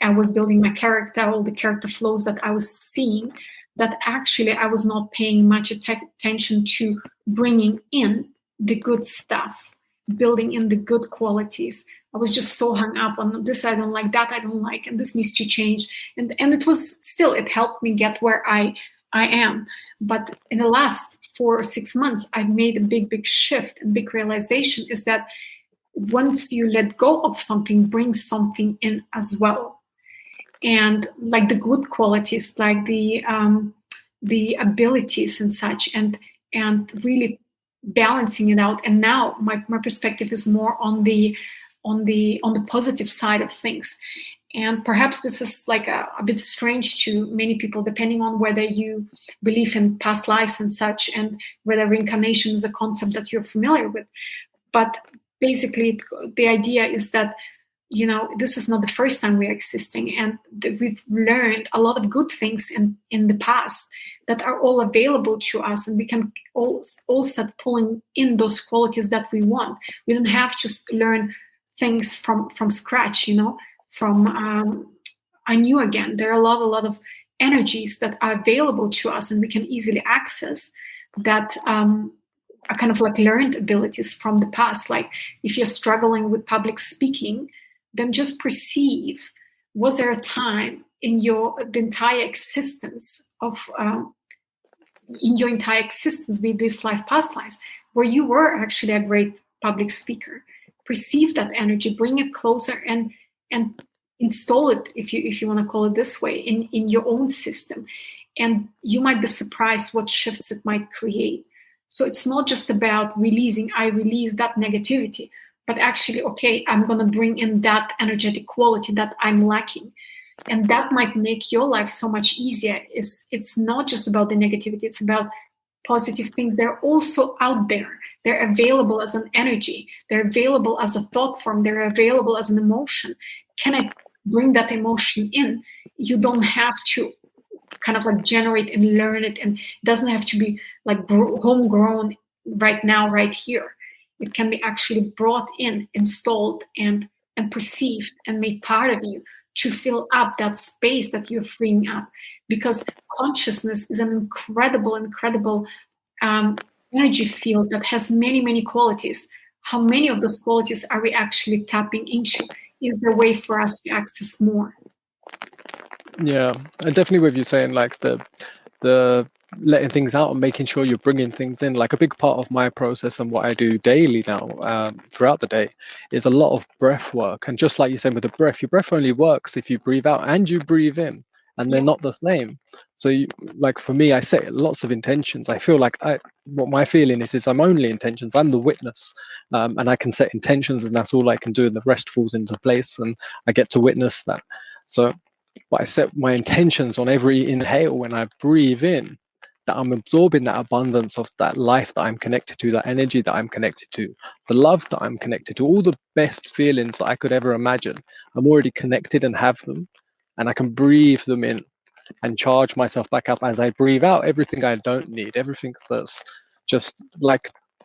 I was building my character, all the character flows that I was seeing, that actually I was not paying much attention to bringing in the good stuff, building in the good qualities. I was just so hung up on this I don't like, that I don't like, and this needs to change. And it was still, it helped me get where I am. But in the last 4 or 6 months, I've made a big shift, and big realization is that once you let go of something, bring something in as well. And like the good qualities, like the abilities and such, and really balancing it out. And now my perspective is more on the positive side of things. And perhaps this is like a bit strange to many people, depending on whether you believe in past lives and such, and whether reincarnation is a concept that you're familiar with. But basically, the idea is that, this is not the first time we're existing, and we've learned a lot of good things in the past that are all available to us, and we can all start pulling in those qualities that we want. We don't have to learn things from scratch, from anew again. There are a lot of energies that are available to us, and we can easily access that are kind of like learned abilities from the past. Like if you're struggling with public speaking, then just perceive, was there a time in the entire existence of in your entire existence, be this life, past lives, where you were actually a great public speaker? Perceive that energy, bring it closer, and install it, if you want to call it this way, in your own system. And you might be surprised what shifts it might create. So it's not just about releasing, I release that negativity, but actually, okay, I'm going to bring in that energetic quality that I'm lacking. And that might make your life so much easier. It's not just about the negativity, it's about positive things. They're also out there. They're available as an energy. They're available as a thought form. They're available as an emotion. Can I bring that emotion in? You don't have to kind of like generate and learn it, and it doesn't have to be like homegrown right now, right here. It can be actually brought in, installed, and perceived and made part of you to fill up that space that you're freeing up. Because consciousness is an incredible energy field that has many qualities. How many of those qualities are we actually tapping into? Is there a way for us to access more? Yeah, and definitely with you saying like the letting things out and making sure you're bringing things in. Like a big part of my process and what I do daily now, throughout the day, is a lot of breath work. And just like you said with the breath, your breath only works if you breathe out and you breathe in, and they're Yeah. not the same. So, like for me, I set lots of intentions. I feel like what my feeling is I'm only intentions. I'm the witness, and I can set intentions, and that's all I can do, and the rest falls into place, and I get to witness that. So, but I set my intentions on every inhale when I breathe in, that I'm absorbing that abundance of that life that I'm connected to, that energy that I'm connected to, the love that I'm connected to, all the best feelings that I could ever imagine. I'm already connected and have them, and I can breathe them in and charge myself back up as I breathe out everything I don't need, everything that's just like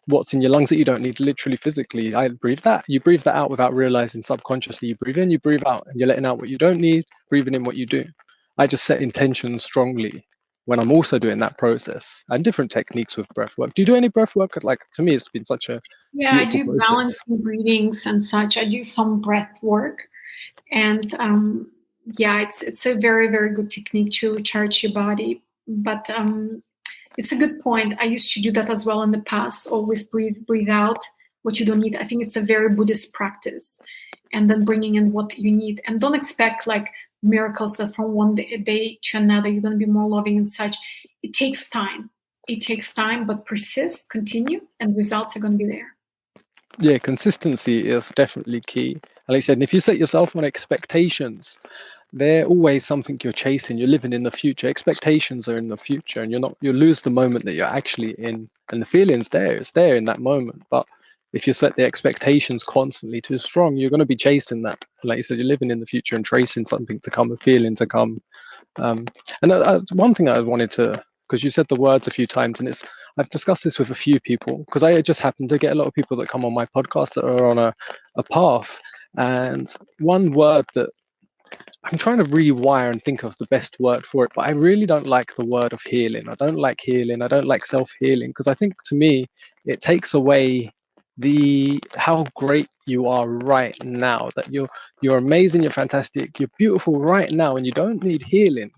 what's in your lungs that you don't need, literally physically. I breathe that. You breathe that out without realizing subconsciously. You breathe in, you breathe out, and you're letting out what you don't need, breathing in what you do. I just set intentions strongly when I'm also doing that process, and different techniques with breath work. Do you do any breath work? Like, to me, it's been such a Yeah, I beautiful do process. balancing breathings and such. I do some breath work, and yeah, it's a very very good technique to recharge your body. But it's a good point. I used to do that as well in the past. Always breathe out what you don't need. I think it's a very Buddhist practice, and then bringing in what you need. And don't expect like miracles that from one day to another you're going to be more loving and such. It takes time. It takes time, but persist, continue, and results are going to be there. Yeah, consistency is definitely key. Like I said, if you set yourself on expectations, they're always something you're chasing. You're living in the future. Expectations are in the future, and you lose the moment that you're actually in, and the feeling's there. It's there in that moment. But if you set the expectations constantly too strong, you're going to be chasing that. And like you said, you're living in the future and tracing something to come, a feeling to come. Um, and one thing I wanted to, because you said the words a few times, and I've discussed this with a few people, because I just happen to get a lot of people that come on my podcast that are on a path. And one word that I'm trying to rewire and think of the best word for it, but I really don't like the word of healing. I don't like healing. I don't like self-healing, because I think to me it takes away the how great you are right now, that you're amazing, you're fantastic, you're beautiful right now, and you don't need healing,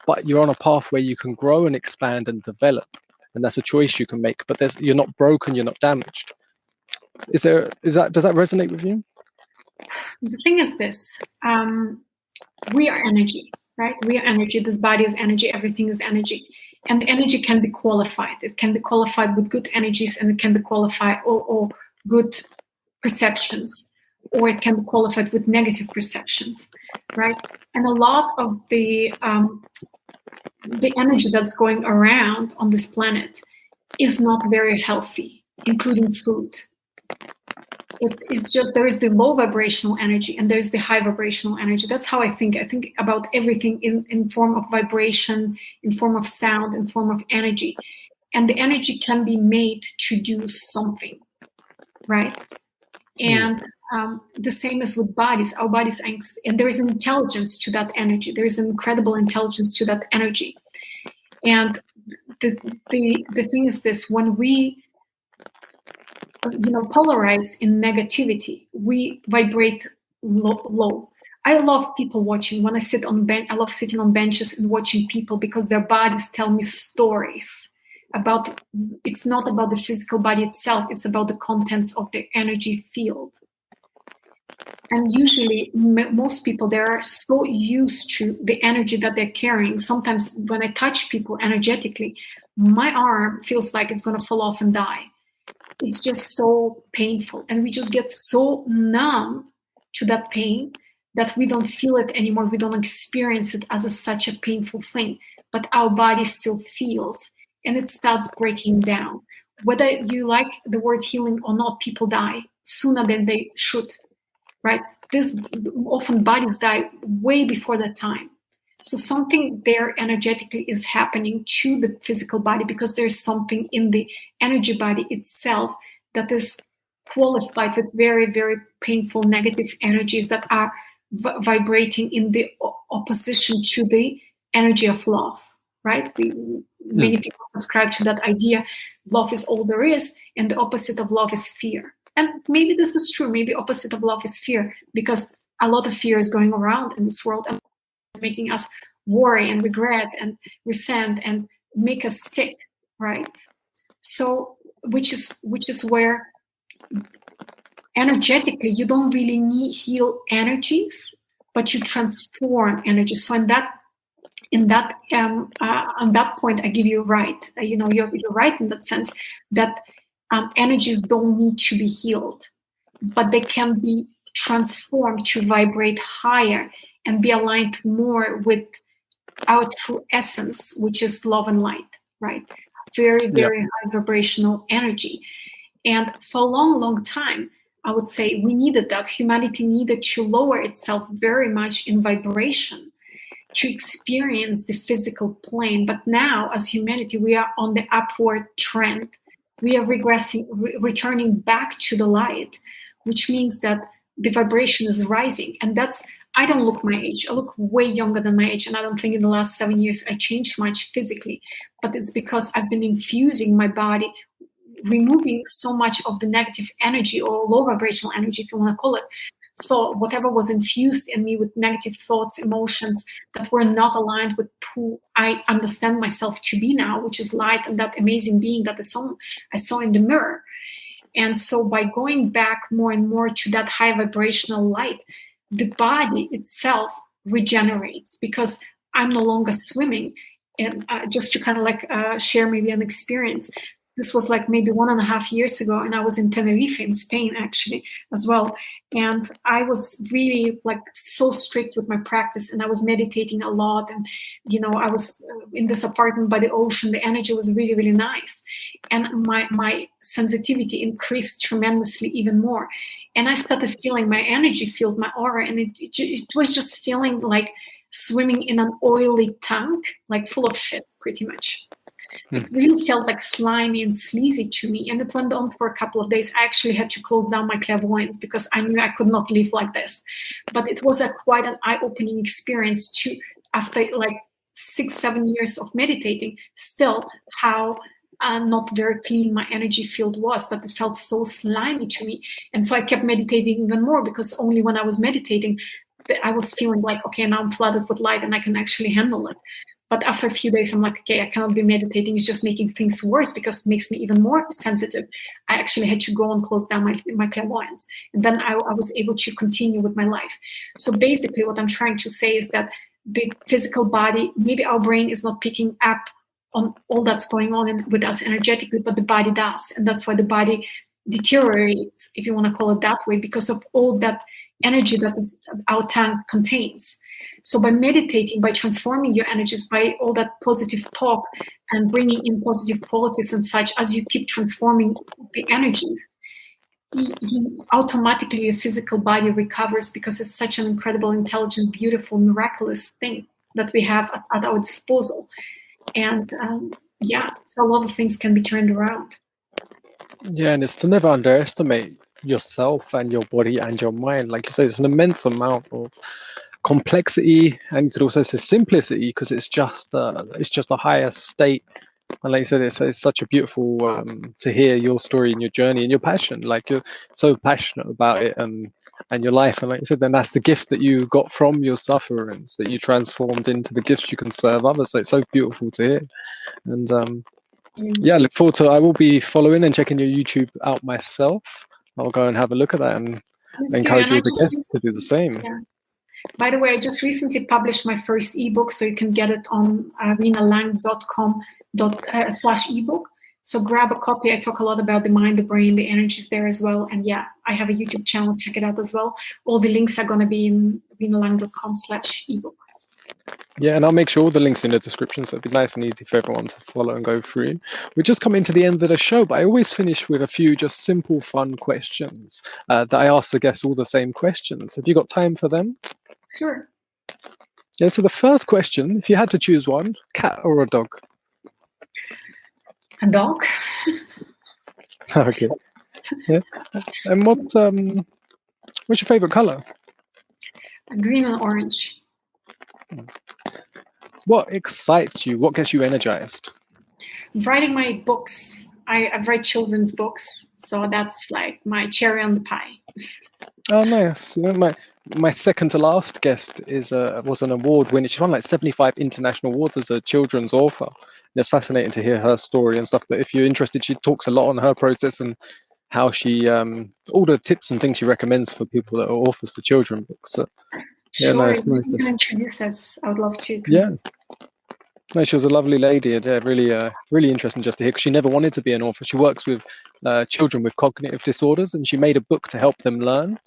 but you're on a path where you can grow and expand and develop, and that's a choice you can make. But you're not broken, you're not damaged. Does that resonate with you? The thing is this, we are energy, right? We are energy. This body is energy. Everything is energy. And the energy can be qualified. It can be qualified with good energies, and it can be qualified or good perceptions, or it can be qualified with negative perceptions, right? And a lot of the energy that's going around on this planet is not very healthy, including food. It's just there is the low vibrational energy and there's the high vibrational energy. That's how I think. I think about everything in form of vibration, in form of sound, in form of energy. And the energy can be made to do something, right? And the same as with bodies. Our bodies, and there is an intelligence to that energy. There is an incredible intelligence to that energy. And the thing is this: when we polarize in negativity, we vibrate low. I love people watching. When I sit on bench, I love sitting on benches and watching people, because their bodies tell me stories about. It's not about the physical body itself. It's about the contents of the energy field. And usually, most people, they are so used to the energy that they're carrying. Sometimes when I touch people energetically, my arm feels like it's going to fall off and die. It's just so painful, and we just get so numb to that pain that we don't feel it anymore. We don't experience it as such a painful thing, but our body still feels, and it starts breaking down. Whether you like the word healing or not, people die sooner than they should, right? This often bodies die way before that time. So something there energetically is happening to the physical body, because there's something in the energy body itself that is qualified with very, very painful negative energies that are vibrating in the opposition to the energy of love, right? Many people subscribe to that idea. Love is all there is, and the opposite of love is fear. And maybe this is true. Maybe opposite of love is fear, because a lot of fear is going around in this world, and making us worry and regret and resent and make us sick, right? So which is where energetically you don't really need heal energies, but you transform energy. So on that point, I give you right. You're right in that sense that energies don't need to be healed, but they can be transformed to vibrate higher and be aligned more with our true essence, which is love and light, right? Very, very high vibrational energy. And for a long, long time, I would say we needed that. Humanity needed to lower itself very much in vibration to experience the physical plane. But now, as humanity, we are on the upward trend. We are regressing, returning back to the light, which means that the vibration is rising. And I don't look my age. I look way younger than my age. And I don't think in the last 7 years I changed much physically. But it's because I've been infusing my body, removing so much of the negative energy or low vibrational energy, if you want to call it, thought, whatever was infused in me with negative thoughts, emotions that were not aligned with who I understand myself to be now, which is light and that amazing being that I saw in the mirror. And so by going back more and more to that high vibrational light, the body itself regenerates because I'm no longer swimming. And just to kind of share maybe an experience, this was like maybe 1.5 years ago, and I was in Tenerife in Spain actually as well. And I was really like so strict with my practice, and I was meditating a lot. And, I was in this apartment by the ocean. The energy was really, really nice. And my sensitivity increased tremendously even more. And I started feeling my energy filled my aura, and it was just feeling like swimming in an oily tank, like full of shit, pretty much. It really felt like slimy and sleazy to me. And it went on for a couple of days. I actually had to close down my clairvoyance because I knew I could not live like this. But it was quite an eye-opening experience to, after like 6-7 years of meditating, still how not very clean my energy field was, that it felt so slimy to me. And so I kept meditating even more, because only when I was meditating, I was feeling like, okay, now I'm flooded with light and I can actually handle it. But after a few days, I'm like, okay, I cannot be meditating. It's just making things worse because it makes me even more sensitive. I actually had to go and close down my clairvoyance. And then I was able to continue with my life. So basically what I'm trying to say is that the physical body, maybe our brain is not picking up on all that's going on with us energetically, but the body does. And that's why the body deteriorates, if you want to call it that way, because of all that energy that our tank contains. So by meditating, by transforming your energies, by all that positive talk and bringing in positive qualities and such, as you keep transforming the energies, automatically your physical body recovers, because it's such an incredible, intelligent, beautiful, miraculous thing that we have at our disposal. And so a lot of things can be turned around. Yeah, and it's to never underestimate yourself and your body and your mind. Like you say, it's an immense amount of complexity, and you could also say simplicity, because it's just a higher state. And like you said, it's such a beautiful to hear your story and your journey and your passion. Like, you're so passionate about it and your life. And like you said, then that's the gift that you got from your sufferings that you transformed into the gifts you can serve others. So it's so beautiful to hear. And I look forward to. I will be following and checking your YouTube out myself. I'll go and have a look at that and encourage all the guests to do the same. Yeah. By the way, I just recently published my first ebook, so you can get it on rinalang.com/ebook. So grab a copy. I talk a lot about the mind, the brain, the energies there as well. And I have a YouTube channel. Check it out as well. All the links are going to be in rinalang.com/ebook. Yeah, and I'll make sure all the links in the description, so it'll be nice and easy for everyone to follow and go through. We're just coming to the end of the show, but I always finish with a few just simple, fun questions that I ask the guests all the same questions. Have you got time for them? Sure. Yeah, so the first question, if you had to choose one, cat or a dog? A dog. Okay. Yeah. And what's your favorite color? Green and orange. What excites you? What gets you energized? Writing my books. I've read children's books, so that's like my cherry on the pie. Oh, nice. My second to last guest was an award winner. She's won like 75 international awards as a children's author. And it's fascinating to hear her story and stuff. But if you're interested, she talks a lot on her process and how she all the tips and things she recommends for people that are authors for children books. So, yeah, Sure, nice. you can introduce us. I would love to. Yeah. No, she was a lovely lady, and really interesting just to hear, because she never wanted to be an author. She works with children with cognitive disorders, and she made a book to help them learn,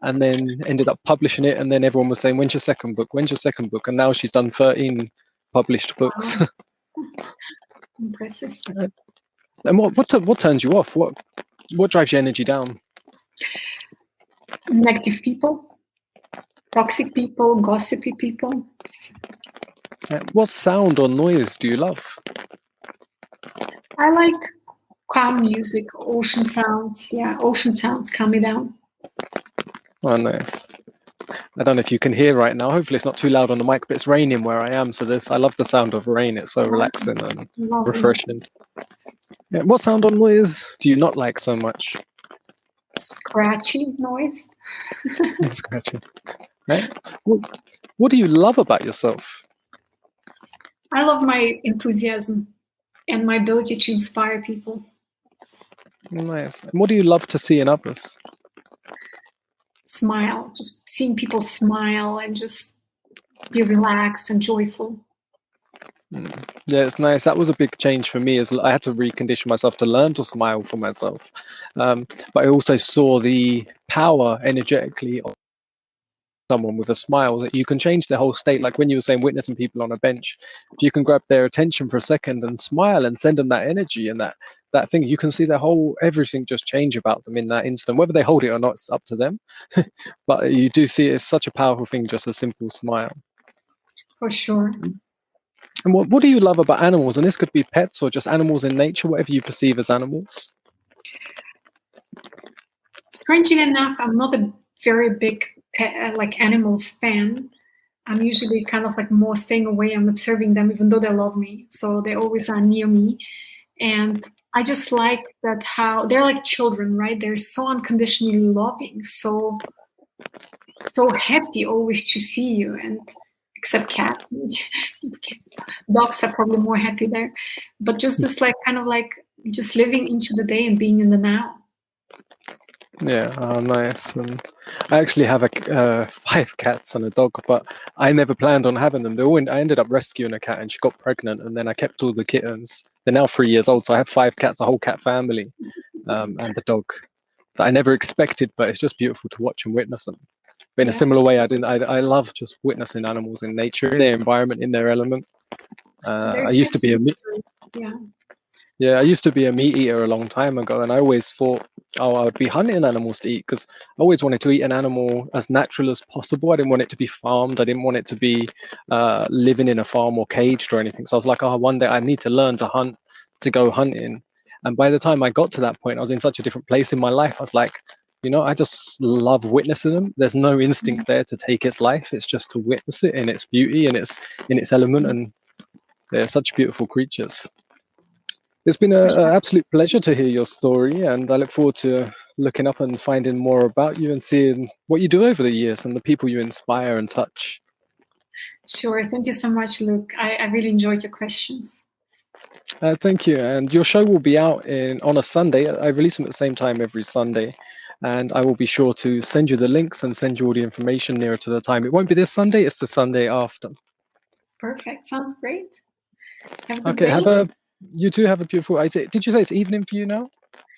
and then ended up publishing it. And then everyone was saying, "When's your second book? When's your second book?" And now she's done 13 published books. Wow. Impressive. And what turns you off? What drives your energy down? Negative people, toxic people, gossipy people. What sound or noise do you love? I like calm music, ocean sounds. Yeah, ocean sounds calm me down. Oh, nice. I don't know if you can hear right now. Hopefully it's not too loud on the mic, but it's raining where I am. So I love the sound of rain. It's so relaxing and refreshing. Yeah, what sound or noise do you not like so much? Scratchy noise. Scratchy. Right. What do you love about yourself? I love my enthusiasm and my ability to inspire people. Nice. And what do you love to see in others? Smile, just seeing people smile and just be relaxed and joyful. Yeah, it's nice. That was a big change for me, as I had to recondition myself to learn to smile for myself. But I also saw the power energetically of someone with a smile, that you can change their whole state. Like when you were saying, witnessing people on a bench, if you can grab their attention for a second and smile and send them that energy and that thing, you can see their whole everything just change about them in that instant. Whether they hold it or not, it's up to them. But you do see it's such a powerful thing, just a simple smile. For sure. And what do you love about animals? And this could be pets or just animals in nature, whatever you perceive as animals. Strangely enough, I'm not a very big animal fan. I'm usually kind of like more staying away and observing them, even though they love me. So they always are near me. And I just like that how they're like children, right? They're so unconditionally loving, so happy always to see you. And except cats, dogs are probably more happy there. But just this kind of just living into the day and being in the now. Yeah, oh, nice. And I actually have 5 cats and a dog, but I never planned on having them. I ended up rescuing a cat, and she got pregnant, and then I kept all the kittens. They're now 3 years old, so I have 5 cats, a whole cat family, and the dog that I never expected. But it's just beautiful to watch and witness them. But in a similar way, I love just witnessing animals in nature, in their environment, in their element. I used to be I used to be a meat eater a long time ago, and I always thought, I would be hunting animals to eat, because I always wanted to eat an animal as natural as possible. I didn't want it to be farmed. I didn't want it to be living in a farm or caged or anything. So I was like, one day I need to learn to hunt, to go hunting. And by the time I got to that point, I was in such a different place in my life. I was like, I just love witnessing them. There's no instinct there to take its life. It's just to witness it in its beauty and in its element. And they're such beautiful creatures. It's been an absolute pleasure to hear your story, and I look forward to looking up and finding more about you and seeing what you do over the years and the people you inspire and touch. Sure. Thank you so much, Luke. I really enjoyed your questions. Thank you. And your show will be out on a Sunday. I release them at the same time every Sunday. And I will be sure to send you the links and send you all the information nearer to the time. It won't be this Sunday, it's the Sunday after. Perfect. Sounds great. Okay, you too have a beautiful. Did you say it's evening for you now?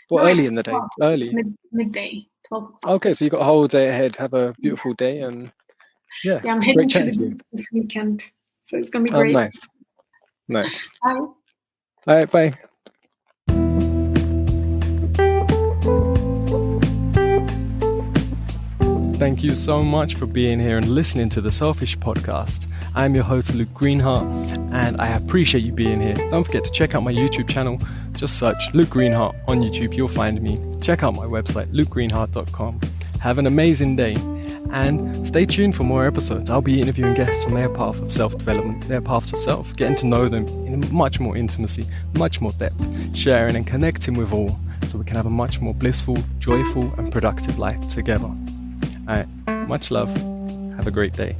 Or early in the day? 12, early. Midday, 12. Okay, so you've got a whole day ahead. Have a beautiful day, and yeah, I'm heading to the beach this weekend, so it's gonna be great. Oh, nice. Bye. All right, bye. Thank you so much for being here and listening to the Selfish Podcast. I'm your host, Luke Greenheart, and I appreciate you being here. Don't forget to check out my YouTube channel. Just search Luke Greenheart on YouTube. You'll find me. Check out my website, lukegreenheart.com. Have an amazing day, and stay tuned for more episodes. I'll be interviewing guests on their path of self-development, their paths of self, getting to know them in much more intimacy, much more depth, sharing and connecting with all, so we can have a much more blissful, joyful, and productive life together. All right. Much love. Have a great day.